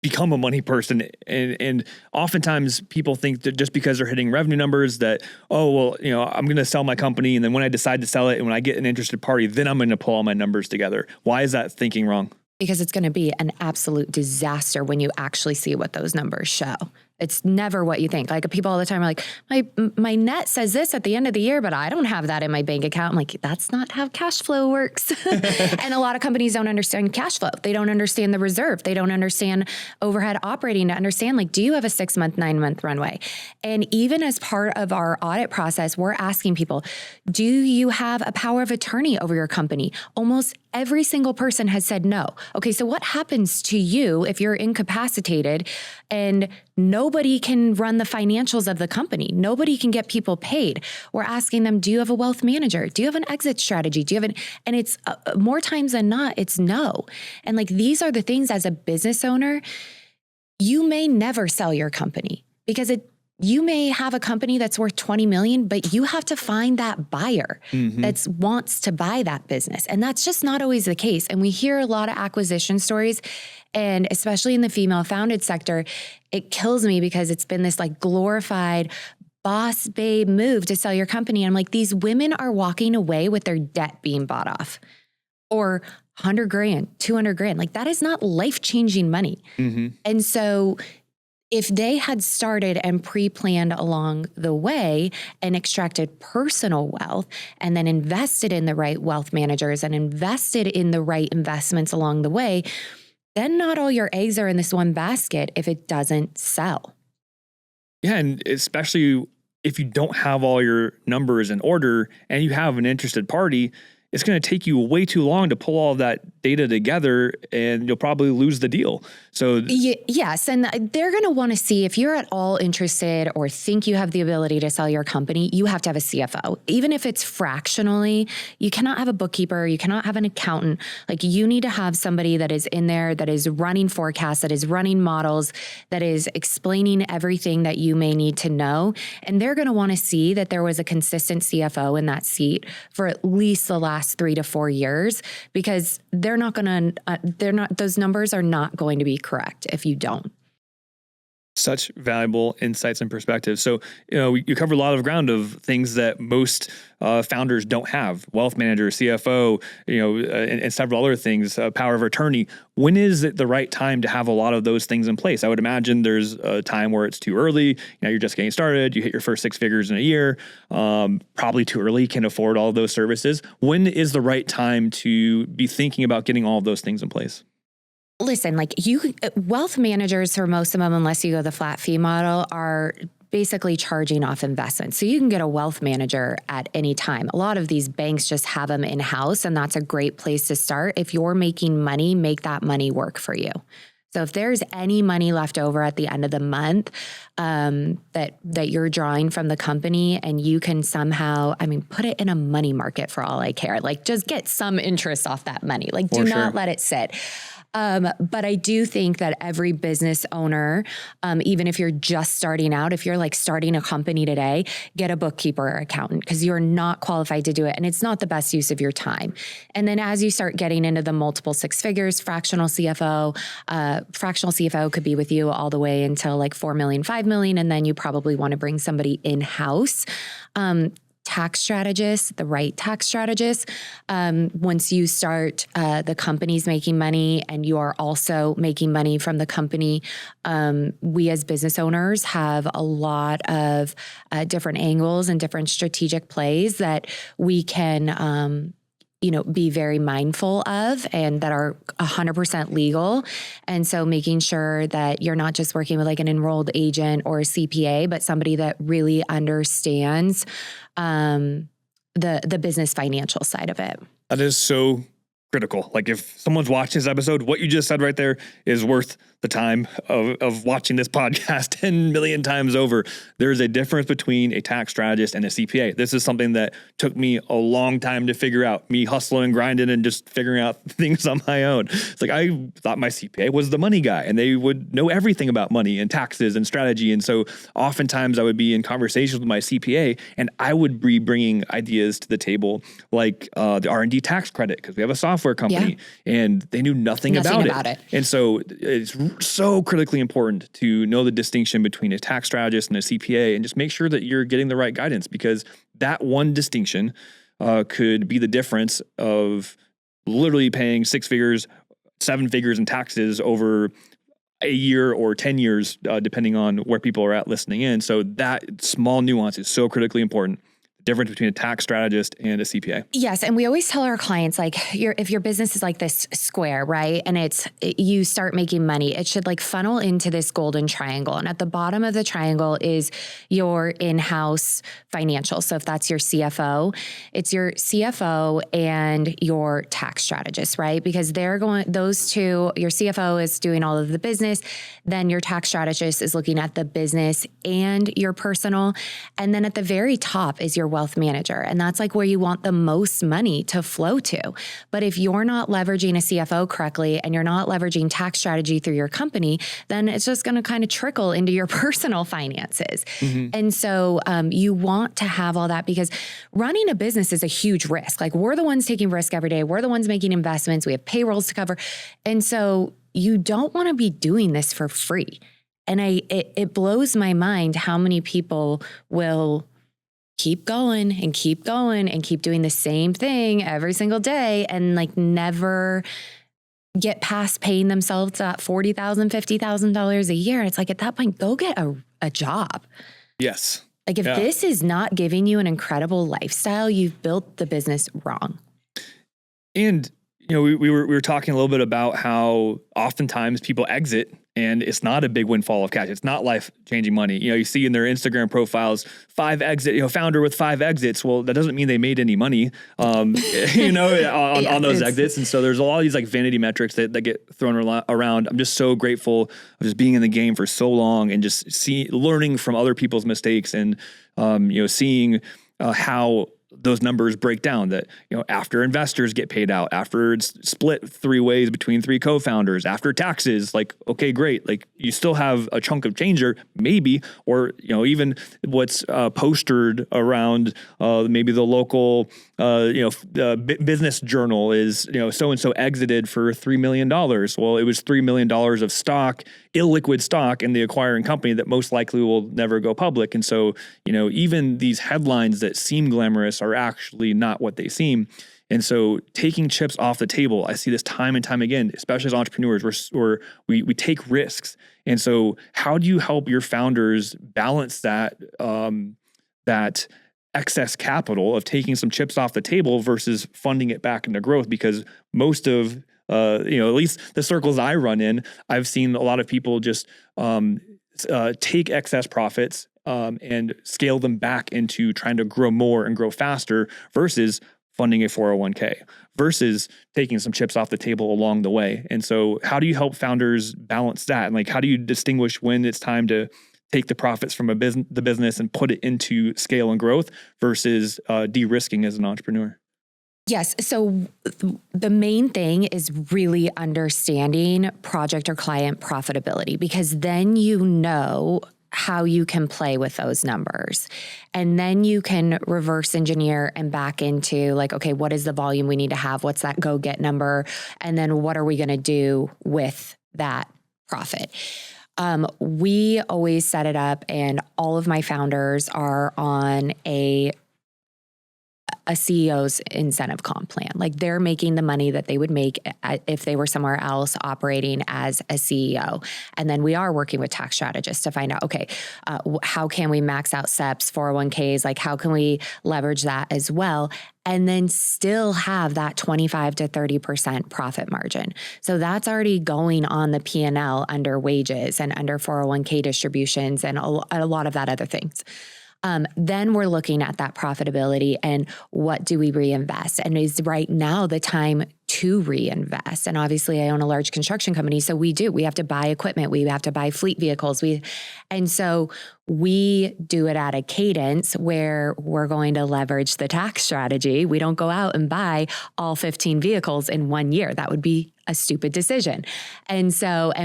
become a money person? And oftentimes people think that just because they're hitting revenue numbers that, oh, well, I'm going to sell my company. And then when I decide to sell it and when I get an interested party, then I'm going to pull all my numbers together. Why is that thinking wrong? Because it's going to be an absolute disaster when you actually see what those numbers show. It's never what you think. Like people all the time are like, my net says this at the end of the year, but I don't have that in my bank account. I'm like, that's not how cash flow works. And a lot of companies don't understand cash flow. They don't understand the reserve. They don't understand overhead operating to understand, like, do you have a 6-month, 9-month runway? And even as part of our audit process, we're asking people, do you have a power of attorney over your company? Almost every single person has said no. Okay, so what happens to you if you're incapacitated and nobody can run the financials of the company? Nobody can get people paid. We're asking them, do you have a wealth manager? Do you have an exit strategy? Do you have and it's more times than not, it's no. And like, these are the things as a business owner, you may never sell your company because you may have a company that's worth 20 million, but you have to find that buyer that wants to buy that business. And that's just not always the case. And we hear a lot of acquisition stories, and especially in the female founded sector, it kills me because it's been this like glorified boss babe move to sell your company. And I'm like, these women are walking away with their debt being bought off, or 100 grand, 200 grand. Like, that is not life-changing money. And so if they had started and pre-planned along the way and extracted personal wealth and then invested in the right wealth managers and invested in the right investments along the way, then not all your eggs are in this one basket if it doesn't sell. Yeah, and especially if you don't have all your numbers in order and you have an interested party, it's going to take you way too long to pull all of that data together, and you'll probably lose the deal. So yes, and they're going to want to see if you're at all interested or think you have the ability to sell your company. You have to have a CFO, even if it's fractionally. You cannot have a bookkeeper. You cannot have an accountant. Like, you need to have somebody that is in there, that is running forecasts, that is running models, that is explaining everything that you may need to know. And they're going to want to see that there was a consistent CFO in that seat for at least the last 3 to 4 years, because those numbers are not going to be correct if you don't. Such valuable insights and perspectives. So, you cover a lot of ground of things that most founders don't have: wealth manager, CFO, and several other things, power of attorney. When is it the right time to have a lot of those things in place? I would imagine there's a time where it's too early. You're just getting started. You hit your first 6 figures in a year. Probably too early, can't afford all of those services. When is the right time to be thinking about getting all of those things in place? Listen, wealth managers, for most of them, unless you go the flat fee model, are basically charging off investments. So you can get a wealth manager at any time. A lot of these banks just have them in-house, and that's a great place to start. If you're making money, make that money work for you. So if there's any money left over at the end of the month that you're drawing from the company, and you can somehow, put it in a money market for all I care. Like, just get some interest off that money. Like, do not let it sit. But I do think that every business owner, even if you're just starting out, if you're like starting a company today, get a bookkeeper or accountant, because you're not qualified to do it. And it's not the best use of your time. And then as you start getting into the multiple 6 figures, fractional CFO could be with you all the way until like 4 million, 5 million. And then you probably want to bring somebody in-house. Tax strategist, the right tax strategist. Once you start, the company's making money and you are also making money from the company. We as business owners have a lot of different angles and different strategic plays that we can be very mindful of, and that are 100% legal. And so making sure that you're not just working with like an enrolled agent or a CPA, but somebody that really understands the business financial side of it. That is so critical. Like, if someone's watching this episode, what you just said right there is worth the time of watching this podcast 10 million times over. There's a difference between a tax strategist and a CPA. This is something that took me a long time to figure out, me hustling and grinding and just figuring out things on my own. It's like, I thought my CPA was the money guy and they would know everything about money and taxes and strategy. And so oftentimes I would be in conversations with my CPA and I would be bringing ideas to the table, like the R&D tax credit, because we have a software company and they knew nothing about it. And so it's so critically important to know the distinction between a tax strategist and a CPA, and just make sure that you're getting the right guidance, because that one distinction could be the difference of literally paying 6 figures, 7 figures in taxes over a year or 10 years, depending on where people are at listening in. So that small nuance is so critically important. Difference between a tax strategist and a CPA. Yes. And we always tell our clients, like, if your business is like this square, right? And you start making money, it should like funnel into this golden triangle. And at the bottom of the triangle is your in-house financial. So if that's your CFO, it's your CFO and your tax strategist, right? Because those two, your CFO is doing all of the business. Then your tax strategist is looking at the business and your personal. And then at the very top is your wealth manager. And that's like where you want the most money to flow to. But if you're not leveraging a CFO correctly and you're not leveraging tax strategy through your company, then it's just going to kind of trickle into your personal finances. And so you want to have all that, because running a business is a huge risk. Like, we're the ones taking risk every day. We're the ones making investments. We have payrolls to cover. And so you don't want to be doing this for free. And it blows my mind how many people will keep going and keep going and keep doing the same thing every single day and like never get past paying themselves that $40,000, $50,000 a year. It's like, at that point, go get a job. Yes. Like, if this is not giving you an incredible lifestyle, you've built the business wrong. And, you know, we were talking a little bit about how oftentimes people exit and it's not a big windfall of cash. It's not life-changing money. You know, you see in their Instagram profiles, 5 exit, founder with 5 exits. Well, that doesn't mean they made any money, on those exits. And so there's a lot of these like vanity metrics that get thrown around. I'm just so grateful of just being in the game for so long and just learning from other people's mistakes and, seeing how those numbers break down, that, after investors get paid out, after it's split 3 ways between 3 co-founders, after taxes, like, okay, great. Like, you still have a chunk of change or maybe, or, even what's postered around maybe the local, business journal is, so-and-so exited for $3 million. Well, it was $3 million of stock, illiquid stock in the acquiring company that most likely will never go public. And so, even these headlines that seem glamorous are actually not what they seem. And so taking chips off the table, I see this time and time again, especially as entrepreneurs, we take risks. And so how do you help your founders balance that, that excess capital of taking some chips off the table versus funding it back into growth? Because most of, at least the circles I run in, I've seen a lot of people just take excess profits and scale them back into trying to grow more and grow faster versus funding a 401k versus taking some chips off the table along the way. And so how do you help founders balance that? And like, how do you distinguish when it's time to take the profits from the business and put it into scale and growth versus de-risking as an entrepreneur? Yes. So the main thing is really understanding project or client profitability, because then you know how you can play with those numbers. And then you can reverse engineer and back into like, okay, what is the volume we need to have? What's that go get number? And then what are we going to do with that profit? We always set it up, and all of my founders are on a CEO's incentive comp plan. Like, they're making the money that they would make if they were somewhere else operating as a CEO. And then we are working with tax strategists to find out, okay, how can we max out SEPs, 401ks? Like, how can we leverage that as well? And then still have that 25 to 30% profit margin. So that's already going on the P&L under wages and under 401k distributions and a lot of that other things. Then we're looking at that profitability and what do we reinvest? And is right now the time to reinvest? And obviously I own a large construction company, so we have to buy equipment. We have to buy fleet vehicles. And so we do it at a cadence where we're going to leverage the tax strategy. We don't go out and buy all 15 vehicles in 1 year. That would be a stupid decision. And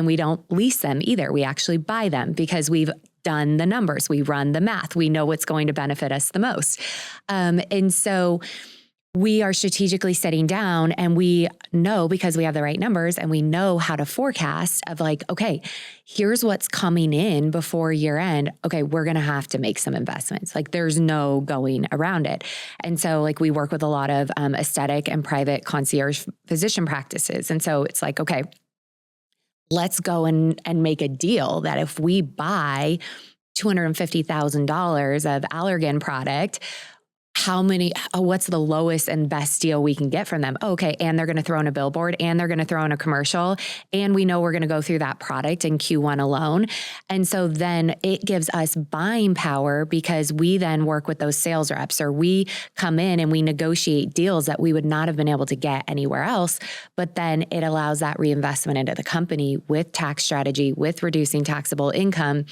we don't lease them either. We actually buy them because we've done the numbers. We run the math. We know what's going to benefit us the most. And so we are strategically sitting down, and we know, because we have the right numbers and we know how to forecast of like, okay, here's what's coming in before year end. Okay, we're going to have to make some investments. Like, there's no going around it. And so like, we work with a lot of aesthetic and private concierge physician practices. And so it's like, okay, let's go and make a deal that if we buy $250,000 of Allergan product, what's the lowest and best deal we can get from them? Okay. And they're going to throw in a billboard, and they're going to throw in a commercial, and we know we're going to go through that product in Q1 alone. And so then it gives us buying power, because we then work with those sales reps, or we come in and we negotiate deals that we would not have been able to get anywhere else. But then it allows that reinvestment into the company with tax strategy, with reducing taxable income.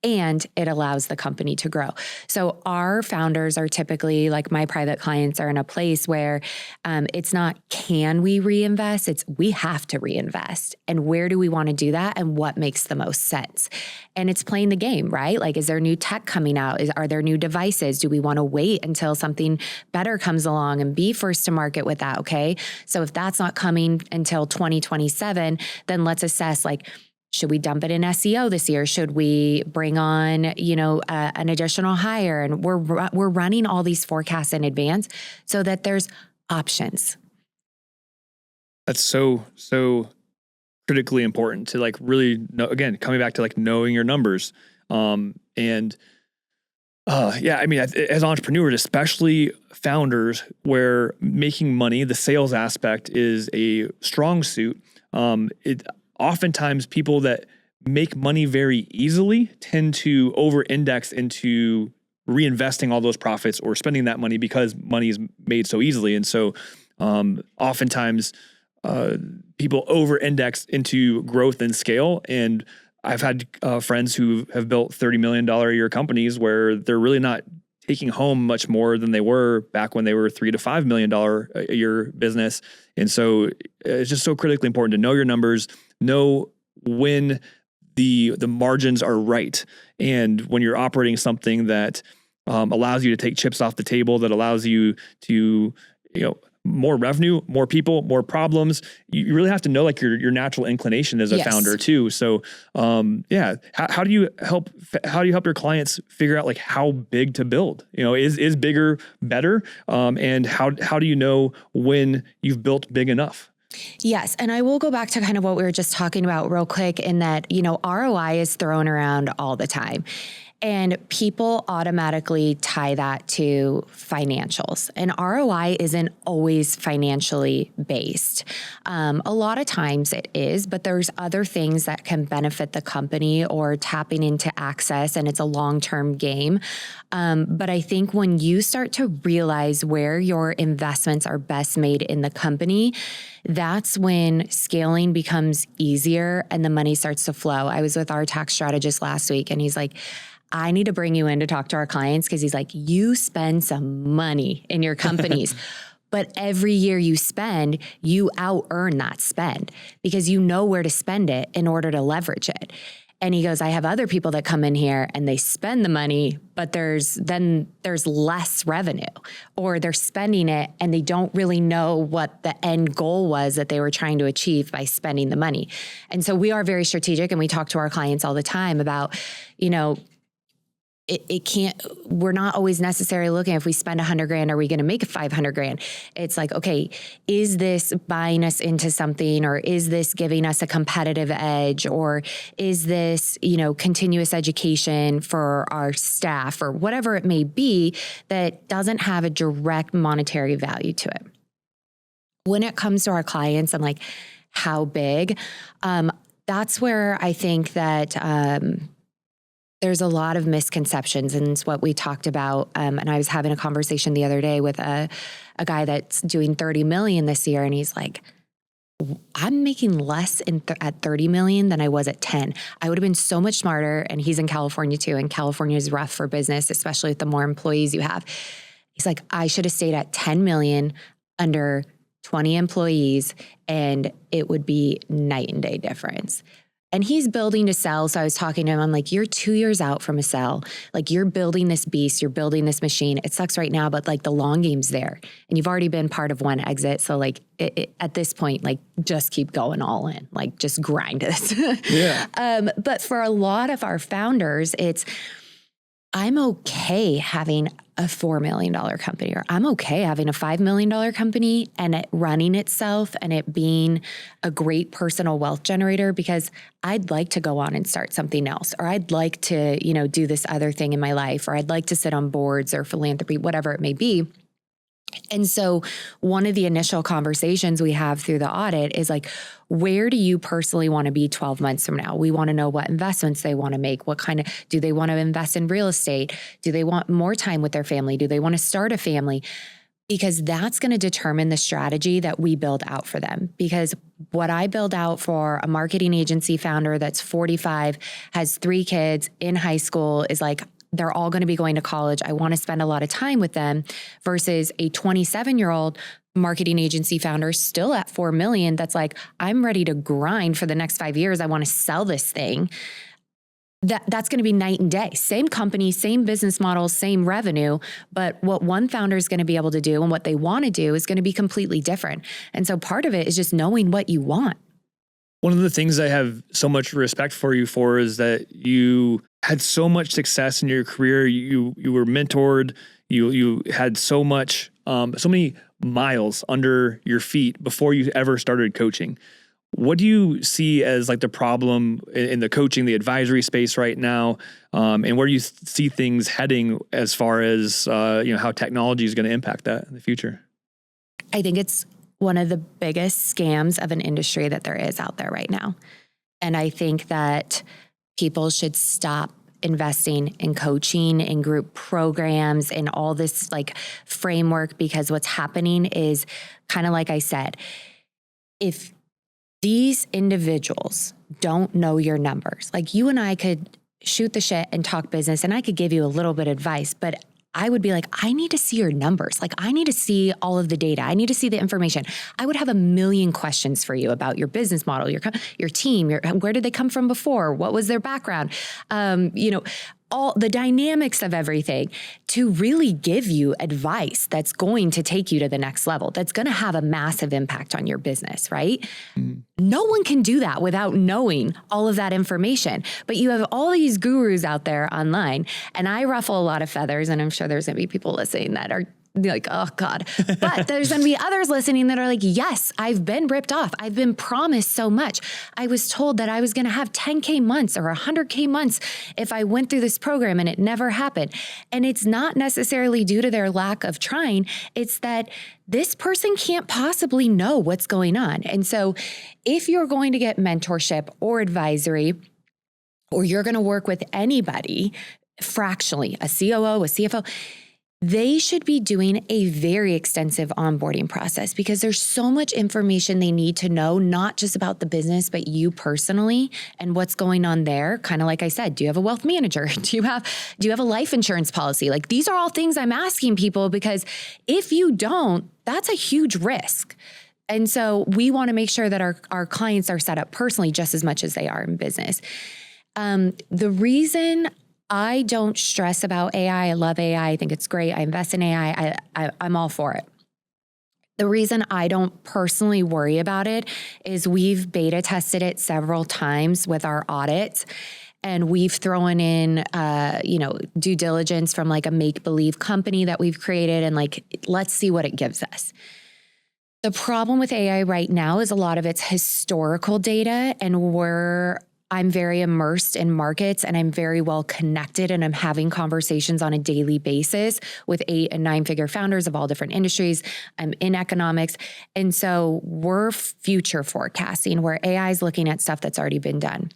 and it allows the company to grow. So our founders are typically, like my private clients, are in a place where it's not can we reinvest, it's we have to reinvest. And where do we want to do that and what makes the most sense? And it's playing the game, right? Like, is there new tech coming out? Are there new devices? Do we want to wait until something better comes along and be first to market with that? Okay. So if that's not coming until 2027, then let's assess, like, should we dump it in SEO this year? Should we bring on, an additional hire? And we're running all these forecasts in advance so that there's options. That's so critically important to like really know, again, coming back to like knowing your numbers. I mean, as entrepreneurs, especially founders, where making money, the sales aspect is a strong suit. Oftentimes people that make money very easily tend to over-index into reinvesting all those profits or spending that money because money is made so easily. And so oftentimes people over-index into growth and scale. And I've had friends who have built $30 million a year companies where they're really not taking home much more than they were back when they were $3 to $5 million a year business. And so it's just so critically important to know your numbers, know when the margins are right. And when you're operating something that allows you to take chips off the table, that allows you to, more revenue, more people, more problems. You really have to know like your natural inclination as a founder too. So, how do you help your clients figure out like how big to build? Is bigger better? And how do you know when you've built big enough? Yes. And I will go back to kind of what we were just talking about real quick in that, ROI is thrown around all the time. And people automatically tie that to financials. And ROI isn't always financially based. A lot of times it is, but there's other things that can benefit the company or tapping into access, and it's a long-term game. But I think when you start to realize where your investments are best made in the company, that's when scaling becomes easier and the money starts to flow. I was with our tax strategist last week, and he's like, I need to bring you in to talk to our clients, because he's like, you spend some money in your companies, but every year you spend, you out-earn that spend because you know where to spend it in order to leverage it. And he goes, I have other people that come in here and they spend the money, but there's less revenue, or they're spending it and they don't really know what the end goal was that they were trying to achieve by spending the money. And so we are very strategic, and we talk to our clients all the time about, we're not always necessarily looking, if we spend $100,000, are we going to make $500,000? It's like, okay, is this buying us into something, or is this giving us a competitive edge, or is this, continuous education for our staff, or whatever it may be that doesn't have a direct monetary value to it. When it comes to our clients and like how big, that's where I think that, there's a lot of misconceptions, and it's what we talked about. And I was having a conversation the other day with a guy that's doing 30 million this year. And he's like, I'm making less at 30 million than I was at 10. I would have been so much smarter. And he's in California too. And California is rough for business, especially with the more employees you have. He's like, I should have stayed at 10 million under 20 employees, and it would be night and day difference. And he's building to sell. So I was talking to him. I'm like, you're 2 years out from a sell. Like, you're building this beast. You're building this machine. It sucks right now, but like the long game's there. And you've already been part of one exit. So like at this point, like just keep going all in. Like just grind this. Yeah. But for a lot of our founders, I'm okay having a $4 million company, or I'm okay having a $5 million company and it running itself and it being a great personal wealth generator, because I'd like to go on and start something else, or I'd like to, do this other thing in my life, or I'd like to sit on boards or philanthropy, whatever it may be. And so one of the initial conversations we have through the audit is like, where do you personally want to be 12 months from now? We want to know what investments they want to make. Do they want to invest in real estate? Do they want more time with their family? Do they want to start a family? because that's going to determine the strategy that we build out for them. Because what I build out for a marketing agency founder that's 45, has 3 kids in high school, is like, they're all going to be going to college. I want to spend a lot of time with them, versus a 27-year-old marketing agency founder still at 4 million. That's like, I'm ready to grind for the next 5 years. I want to sell this thing. That's going to be night and day. Same company, same business model, same revenue, but what one founder is going to be able to do and what they want to do is going to be completely different. And so part of it is just knowing what you want. One of the things I have so much respect for you for is that you had so much success in your career. You were mentored. You had so many miles under your feet before you ever started coaching. What do you see as like the problem in the coaching, the advisory space right now? And where do you see things heading as far as, how technology is going to impact that in the future? I think it's one of the biggest scams of an industry that there is out there right now. And I think that people should stop investing in coaching, in group programs, in all this like framework, because what's happening is kind of like I said, if these individuals don't know your numbers, like you and I could shoot the shit and talk business and I could give you a little bit of advice, but I would be like, I need to see your numbers. Like, I need to see all of the data. I need to see the information. I would have a million questions for you about your business model, your team, where did they come from before? What was their background? All the dynamics of everything, to really give you advice that's going to take you to the next level, that's going to have a massive impact on your business, right? Mm-hmm. No one can do that without knowing all of that information. But you have all these gurus out there online, and I ruffle a lot of feathers, and I'm sure there's going to be people listening that are like, oh God. But there's going to be others listening that are like, yes, I've been ripped off. I've been promised so much. I was told that I was going to have 10K months or 100K months if I went through this program, and it never happened. And it's not necessarily due to their lack of trying. It's that this person can't possibly know what's going on. And so if you're going to get mentorship or advisory, or you're going to work with anybody fractionally, a COO, a CFO, they should be doing a very extensive onboarding process, because there's so much information they need to know, not just about the business, but you personally and what's going on there. Kind of like I said, do you have a wealth manager? Do you have a life insurance policy? Like, these are all things I'm asking people, because if you don't, that's a huge risk. And so we want to make sure that our clients are set up personally just as much as they are in business. The reason I don't stress about AI. I love AI. I think it's great. I invest in AI. I'm all for it. The reason I don't personally worry about it is we've beta tested it several times with our audits, and we've thrown in, due diligence from like a make-believe company that we've created, and like, let's see what it gives us. The problem with AI right now is a lot of it's historical data, and I'm very immersed in markets, and I'm very well connected, and I'm having conversations on a daily basis with 8- and 9-figure founders of all different industries. I'm in economics. And so we're future forecasting, where AI is looking at stuff that's already been done.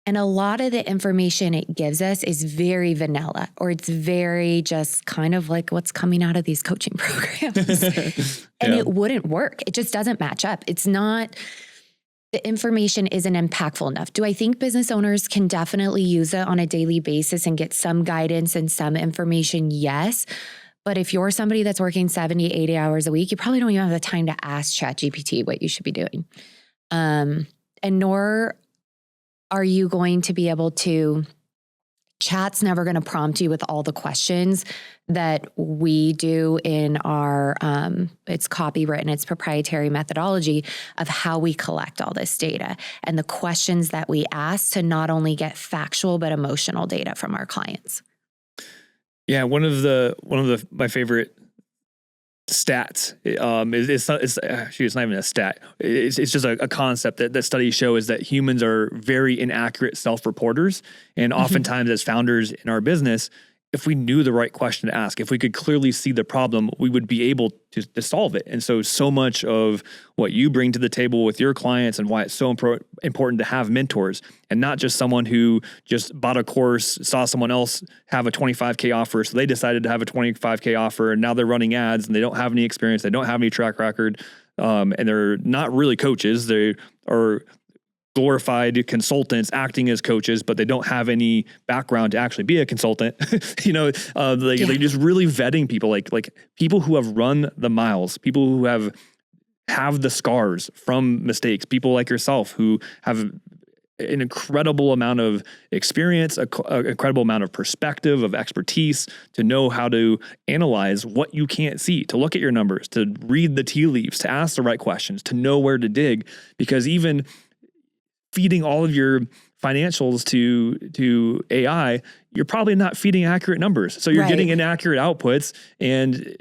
And a lot of the information it gives us is very vanilla, or it's very just kind of like what's coming out of these coaching programs. And it wouldn't work. It just doesn't match up. It's not... The information isn't impactful enough. Do I think business owners can definitely use it on a daily basis and get some guidance and some information? Yes. But if you're somebody that's working 70, 80 hours a week, you probably don't even have the time to ask ChatGPT what you should be doing. And nor are you going to be able to... Chat's never going to prompt you with all the questions that we do in our, it's copywritten, it's proprietary methodology of how we collect all this data and the questions that we ask to not only get factual, but emotional data from our clients. Yeah. One of my favorite stats, it's not even a stat. It's just a concept that studies show is that humans are very inaccurate self-reporters. And oftentimes as founders in our business, if we knew the right question to ask, if we could clearly see the problem, we would be able to solve it. And so much of what you bring to the table with your clients and why it's so important to have mentors and not just someone who just bought a course, saw someone else have a 25K offer. So they decided to have a 25K offer and now they're running ads and they don't have any experience. They don't have any track record. And they're not really coaches. They are glorified consultants acting as coaches, but they don't have any background to actually be a consultant. They're just really vetting people, like people who have run the miles, people who have the scars from mistakes, people like yourself who have an incredible amount of experience, an incredible amount of perspective, of expertise to know how to analyze what you can't see, to look at your numbers, to read the tea leaves, to ask the right questions, to know where to dig, because even feeding all of your financials to AI, you're probably not feeding accurate numbers. So you're getting inaccurate outputs and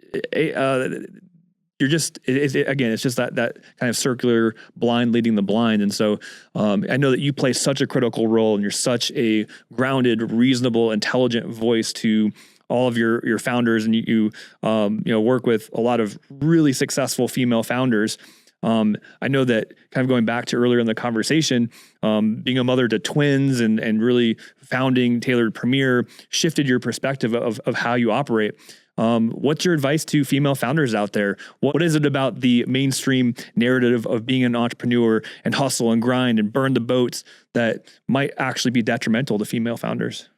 you're just, it's just that kind of circular blind leading the blind. And so I know that you play such a critical role and you're such a grounded, reasonable, intelligent voice to all of your founders, and you work with a lot of really successful female founders. I know that kind of going back to earlier in the conversation, being a mother to twins and really founding Tailored Premier shifted your perspective of how you operate. What's your advice to female founders out there? What is it about the mainstream narrative of being an entrepreneur and hustle and grind and burn the boats that might actually be detrimental to female founders?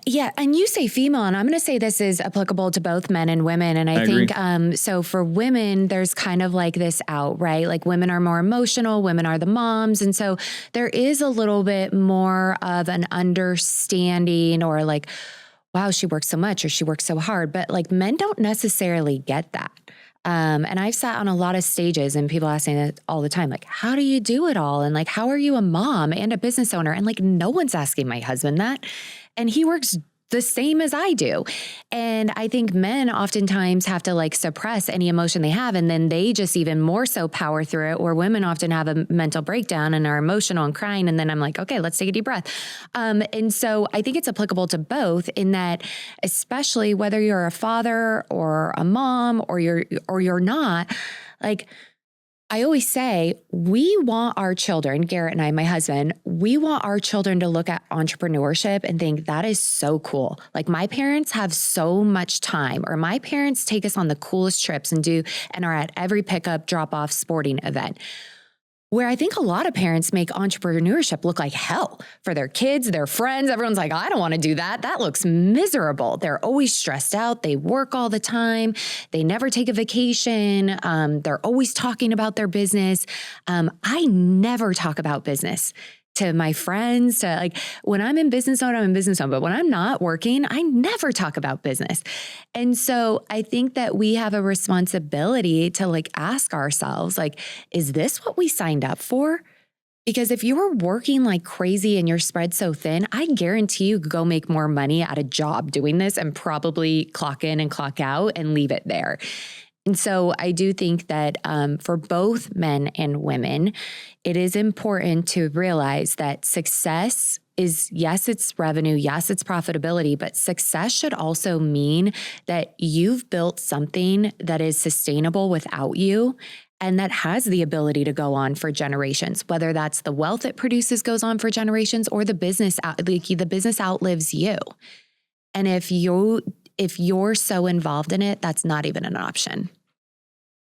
Yeah. And you say female, and I'm going to say this is applicable to both men and women. And I think, so for women, there's kind of like this out, right? Like women are more emotional, women are the moms. And so there is a little bit more of an understanding or like, wow, she works so much or she works so hard. But like men don't necessarily get that. And I've sat on a lot of stages and people ask me that all the time, like, how do you do it all? And like, how are you a mom and a business owner? And like, no one's asking my husband that. And he works the same as I do. And I think men oftentimes have to like suppress any emotion they have. And then they just even more so power through it, or women often have a mental breakdown and are emotional and crying. And then I'm like, okay, let's take a deep breath. And so I think it's applicable to both in that, especially whether you're a father or a mom or you're not, like, I always say, we want our children, Garrett and I, my husband, we want our children to look at entrepreneurship and think that is so cool. Like my parents have so much time, or my parents take us on the coolest trips and are at every pickup, drop off sporting event. Where I think a lot of parents make entrepreneurship look like hell for their kids, their friends. Everyone's like, I don't want to do that. That looks miserable. They're always stressed out. They work all the time. They never take a vacation. They're always talking about their business. I never talk about business to my friends, to like when I'm in business mode, I'm in business mode. But when I'm not working, I never talk about business. And so I think that we have a responsibility to like ask ourselves, like, is this what we signed up for? Because if you were working like crazy and you're spread so thin, I guarantee you could go make more money at a job doing this and probably clock in and clock out and leave it there. And so I do think that for both men and women, it is important to realize that success is, yes, it's revenue, yes, it's profitability, but success should also mean that you've built something that is sustainable without you and that has the ability to go on for generations, whether that's the wealth it produces goes on for generations or the business outlives you. And if you're so involved in it, that's not even an option.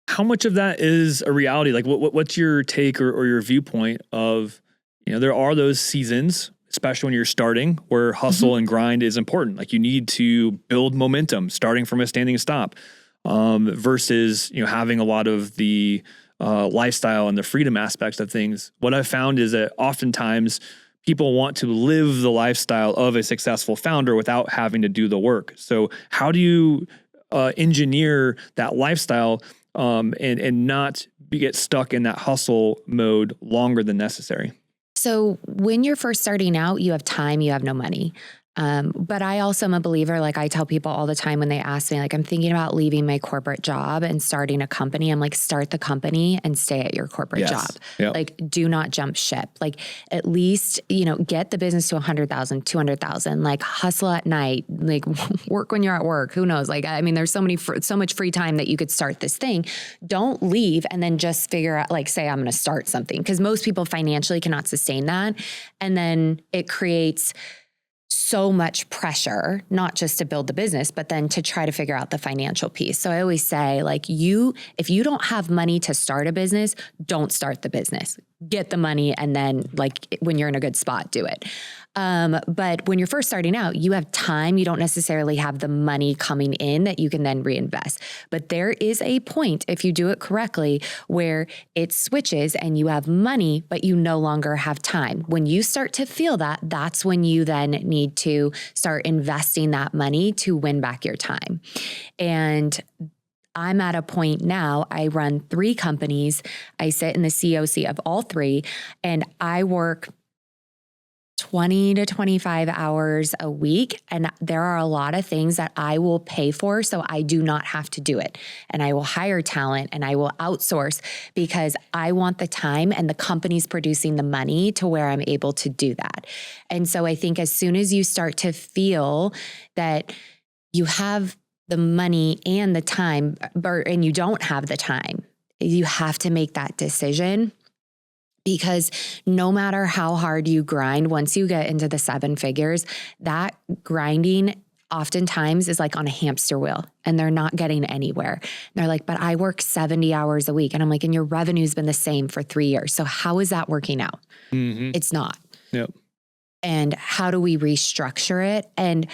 How much of that is a reality? Like what's your take or your viewpoint of, there are those seasons, especially when you're starting, where hustle and grind is important. Like you need to build momentum starting from a standing stop, versus, having a lot of the lifestyle and the freedom aspects of things. What I've found is that oftentimes people want to live the lifestyle of a successful founder without having to do the work. So how do you engineer that lifestyle and not get stuck in that hustle mode longer than necessary? So when you're first starting out, you have time, you have no money. But I also am a believer, like I tell people all the time when they ask me, like, I'm thinking about leaving my corporate job and starting a company. I'm like, start the company and stay at your corporate job. Yep. Like, do not jump ship. Like, at least, get the business to 100,000, 200,000, like hustle at night, like work when you're at work. Who knows? Like, I mean, there's so much free time that you could start this thing. Don't leave and then just figure out, like, say, I'm going to start something. Because most people financially cannot sustain that. And then it creates so much pressure, not just to build the business, but then to try to figure out the financial piece. So I always say, like, if you don't have money to start a business, don't start the business. Get the money, and then, like, when you're in a good spot, do it. But when you're first starting out, you have time. You don't necessarily have the money coming in that you can then reinvest. But there is a point, if you do it correctly, where it switches and you have money, but you no longer have time. When you start to feel that, that's when you then need to start investing that money to win back your time. And I'm at a point now, I run 3 companies. I sit in the COC of all 3, and I work 20 to 25 hours a week. And there are a lot of things that I will pay for, so I do not have to do it. And I will hire talent and I will outsource because I want the time, and the company's producing the money to where I'm able to do that. And so I think as soon as you start to feel that you have the money and the time, and you don't have the time, you have to make that decision. Because no matter how hard you grind, once you get into the 7 figures, that grinding oftentimes is like on a hamster wheel, and they're not getting anywhere. And they're like, but I work 70 hours a week. And I'm like, and your revenue's been the same for 3 years. So how is that working out? Mm-hmm. It's not. Yep. And how do we restructure it? And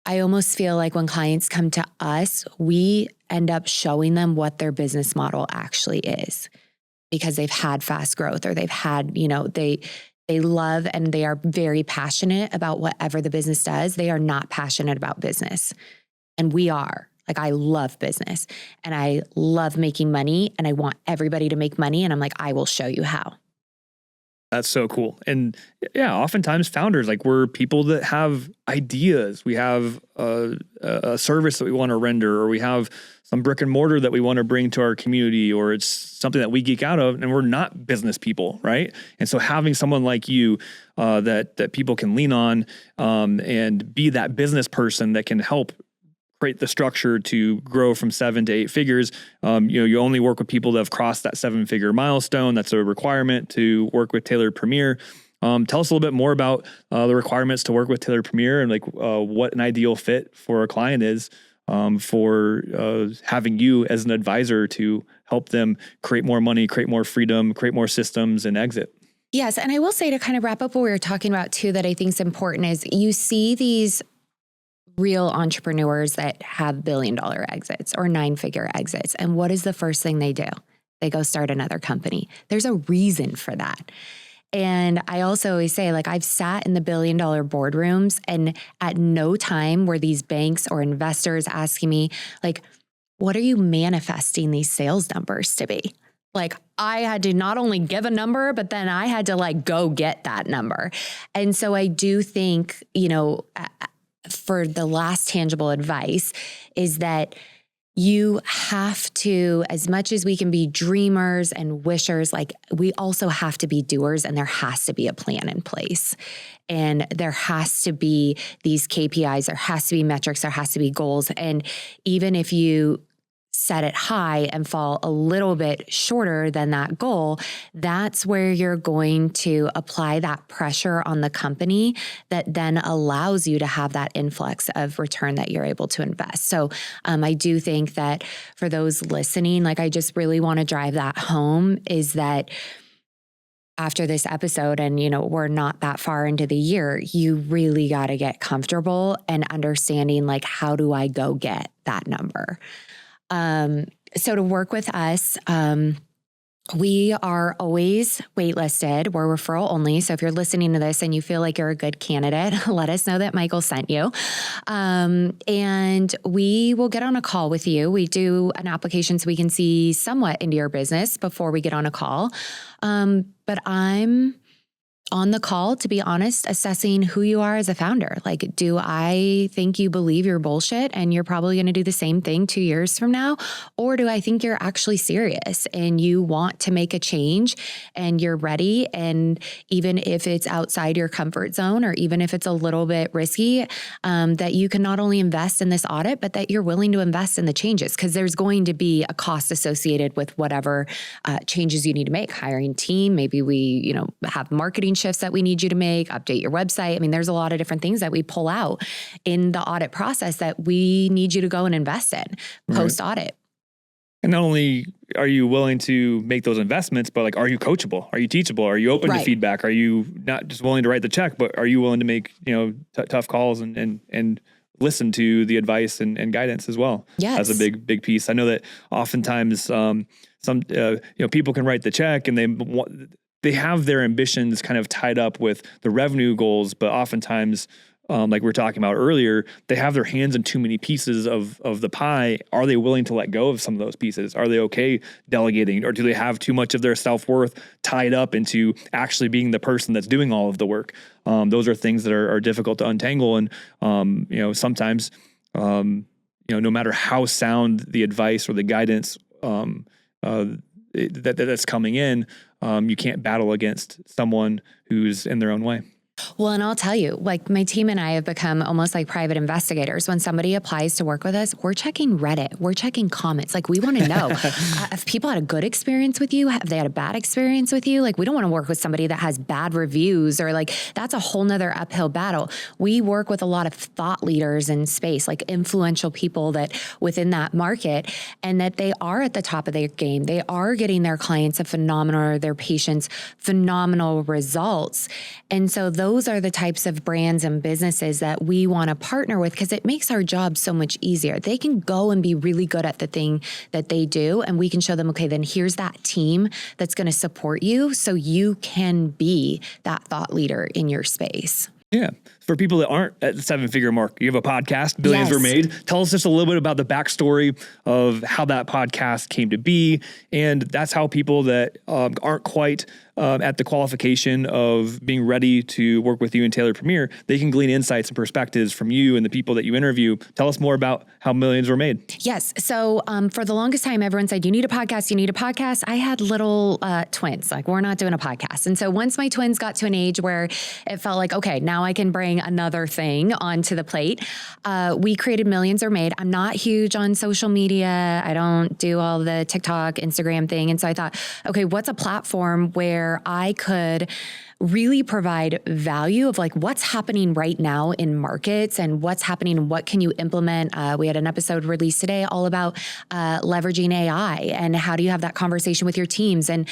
I almost feel like when clients come to us, we end up showing them what their business model actually is, because they've had fast growth, or they've had, they love and they are very passionate about whatever the business does. They are not passionate about business. And we are. Like, I love business and I love making money, and I want everybody to make money. And I'm like, I will show you how. That's so cool. And yeah, oftentimes founders, like, we're people that have ideas. We have a service that we want to render, or we have some brick and mortar that we want to bring to our community, or it's something that we geek out of, and we're not business people, right? And so having someone like you that people can lean on and be that business person that can help create the structure to grow from 7 to 8 figures. You only work with people that have crossed that 7-figure milestone. That's a requirement to work with Tailored Premier. Tell us a little bit more about the requirements to work with Tailored Premier, and like what an ideal fit for a client is for having you as an advisor to help them create more money, create more freedom, create more systems, and exit. Yes. And I will say, to kind of wrap up what we were talking about too, that I think is important, is you see these real entrepreneurs that have $1 billion exits or 9-figure exits. And what is the first thing they do? They go start another company. There's a reason for that. And I also always say, like, I've sat in the $1 billion boardrooms, and at no time were these banks or investors asking me, like, what are you manifesting these sales numbers to be? Like, I had to not only give a number, but then I had to, like, go get that number. And so I do think, for the last tangible advice is that you have to, as much as we can be dreamers and wishers, like, we also have to be doers, and there has to be a plan in place. And there has to be these KPIs, there has to be metrics, there has to be goals. And even if you set it high and fall a little bit shorter than that goal, that's where you're going to apply that pressure on the company that then allows you to have that influx of return that you're able to invest. So I do think that for those listening, like, I just really want to drive that home, is that after this episode, and we're not that far into the year, you really got to get comfortable and understanding, like, how do I go get that number? So to work with us, we are always waitlisted. We're referral only. So if you're listening to this and you feel like you're a good candidate, let us know that Michael sent you. And we will get on a call with you. We do an application so we can see somewhat into your business before we get on a call. But I'm on the call, to be honest, assessing who you are as a founder. Like, do I think you believe you're bullshit and you're probably going to do the same thing 2 years from now? Or do I think you're actually serious and you want to make a change and you're ready? And even if it's outside your comfort zone, or even if it's a little bit risky, that you can not only invest in this audit, but that you're willing to invest in the changes, because there's going to be a cost associated with whatever changes you need to make. Hiring team, maybe we, have marketing shifts that we need you to make, update your website. I mean, there's a lot of different things that we pull out in the audit process that we need you to go and invest in post-audit. And not only are you willing to make those investments, but like, are you coachable? Are you teachable? Are you open to feedback? Are you not just willing to write the check, but are you willing to make, tough calls and listen to the advice and guidance as well? Yes. That's a big piece. I know that oftentimes some people can write the check and they have their ambitions kind of tied up with the revenue goals, but oftentimes, like we were talking about earlier, they have their hands in too many pieces of the pie. Are they willing to let go of some of those pieces? Are they okay delegating, or do they have too much of their self-worth tied up into actually being the person that's doing all of the work? Those are things that are difficult to untangle. And, sometimes, no matter how sound the advice or the guidance that's coming in, you can't battle against someone who's in their own way. Well, and I'll tell you, like, my team and I have become almost like private investigators. When somebody applies to work with us, we're checking Reddit, we're checking comments. Like, we want to know if people had a good experience with you, have they had a bad experience with you? Like, we don't want to work with somebody that has bad reviews, or like, that's a whole nother uphill battle. We work with a lot of thought leaders in space, like influential people that within that market, and that they are at the top of their game. They are getting their clients their patients phenomenal results. And so those are the types of brands and businesses that we want to partner with, because it makes our job so much easier. They can go and be really good at the thing that they do, and we can show them, okay, then here's that team that's going to support you so you can be that thought leader in your space. Yeah. For people that aren't at the 7-figure mark, you have a podcast, Billions Were Made. Tell us just a little bit about the backstory of how that podcast came to be. And that's how people that aren't quite at the qualification of being ready to work with you in Tailored Premier, they can glean insights and perspectives from you and the people that you interview. Tell us more about how Millions Were Made. Yes. So for the longest time, everyone said, you need a podcast, you need a podcast. I had little twins, like, we're not doing a podcast. And so once my twins got to an age where it felt like, okay, now I can bring another thing onto the plate, we created Millions Are Made. I'm not huge on social media. I don't do all the TikTok, Instagram thing. And so I thought, okay, what's a platform where I could really provide value of like what's happening right now in markets and what's happening and what can you implement. We had an episode released today all about leveraging AI and how do you have that conversation with your teams. And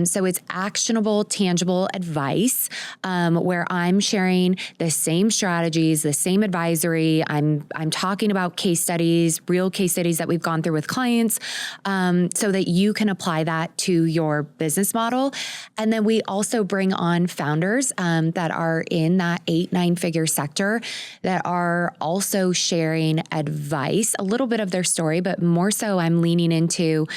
so it's actionable, tangible advice where I'm sharing the same strategies, the same advisory. I'm talking about case studies, real case studies that we've gone through with clients, so that you can apply that to your business model. And then we also bring on founders that are in that 8-9 figure sector that are also sharing advice, a little bit of their story, but more so I'm leaning into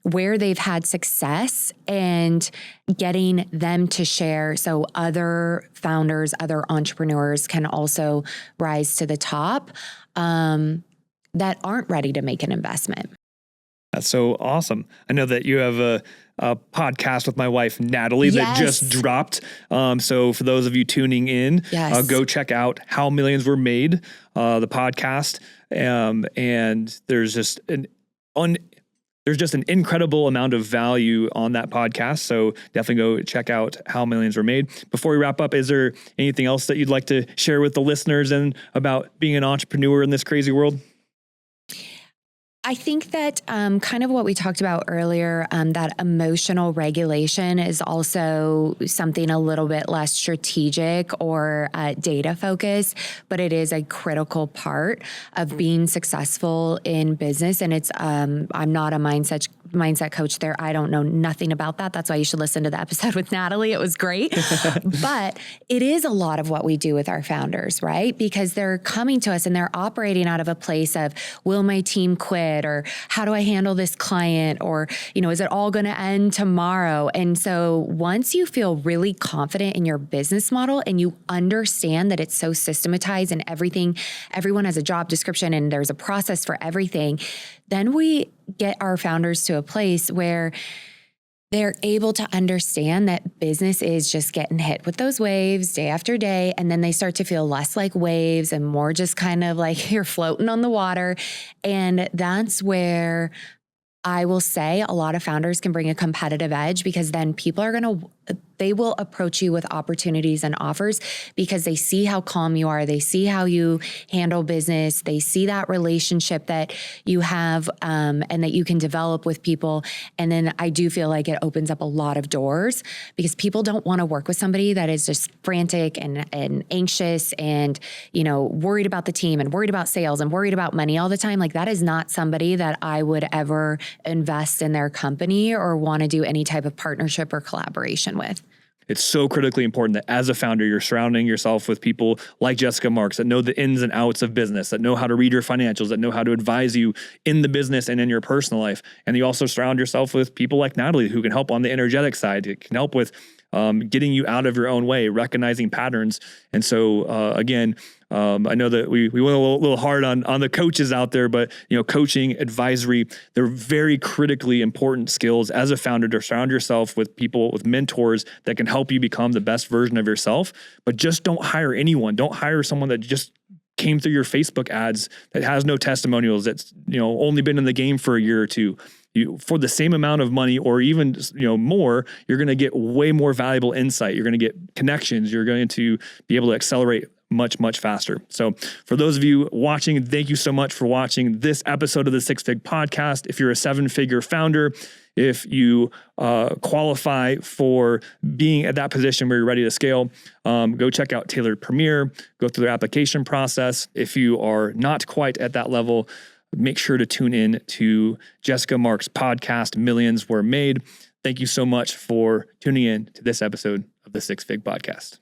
where they've had success and getting them to share so other founders, other entrepreneurs can also rise to the top that aren't ready to make an investment. That's so awesome. I know that you have a podcast with my wife, Natalie, that just dropped. So for those of you tuning in, go check out How Millions Were Made, the podcast. And there's just an incredible amount of value on that podcast. So definitely go check out How Millions Were Made. Before we wrap up, is there anything else that you'd like to share with the listeners and about being an entrepreneur in this crazy world? I think that kind of what we talked about earlier, that emotional regulation is also something a little bit less strategic or data focused, but it is a critical part of being successful in business. And it's I'm not a mindset coach there. I don't know nothing about that. That's why you should listen to the episode with Natalie. It was great. But it is a lot of what we do with our founders, right? Because they're coming to us and they're operating out of a place of, will my team quit? it? Or how do I handle this client? Or, is it all going to end tomorrow? And so once you feel really confident in your business model and you understand that it's so systematized and everyone has a job description and there's a process for everything, then we get our founders to a place where they're able to understand that business is just getting hit with those waves day after day. And then they start to feel less like waves and more just kind of like you're floating on the water. And that's where I will say a lot of founders can bring a competitive edge, because then people are they will approach you with opportunities and offers because they see how calm you are. They see how you handle business. They see that relationship that you have and that you can develop with people. And then I do feel like it opens up a lot of doors, because people don't want to work with somebody that is just frantic and anxious and, worried about the team and worried about sales and worried about money all the time. Like, that is not somebody that I would ever invest in their company or want to do any type of partnership or collaboration with. It's so critically important that as a founder, you're surrounding yourself with people like Jessica Marx that know the ins and outs of business, that know how to read your financials, that know how to advise you in the business and in your personal life. And you also surround yourself with people like Natalie, who can help on the energetic side. It can help with getting you out of your own way, recognizing patterns. And so, again, I know that we went a little hard on the coaches out there, but coaching, advisory, they're very critically important skills as a founder to surround yourself with people, with mentors that can help you become the best version of yourself. But just don't hire anyone. Don't hire someone that just came through your Facebook ads, that has no testimonials, that's only been in the game for a year or two. For the same amount of money or even more, you're going to get way more valuable insight. You're going to get connections. You're going to be able to accelerate much, much faster. So for those of you watching, thank you so much for watching this episode of the Six Fig Podcast. If you're a 7-figure founder, if you qualify for being at that position where you're ready to scale, go check out Tailored Premier, go through their application process. If you are not quite at that level, make sure to tune in to Jessica Marx' podcast, Millions Were Made. Thank you so much for tuning in to this episode of the Six Fig Podcast.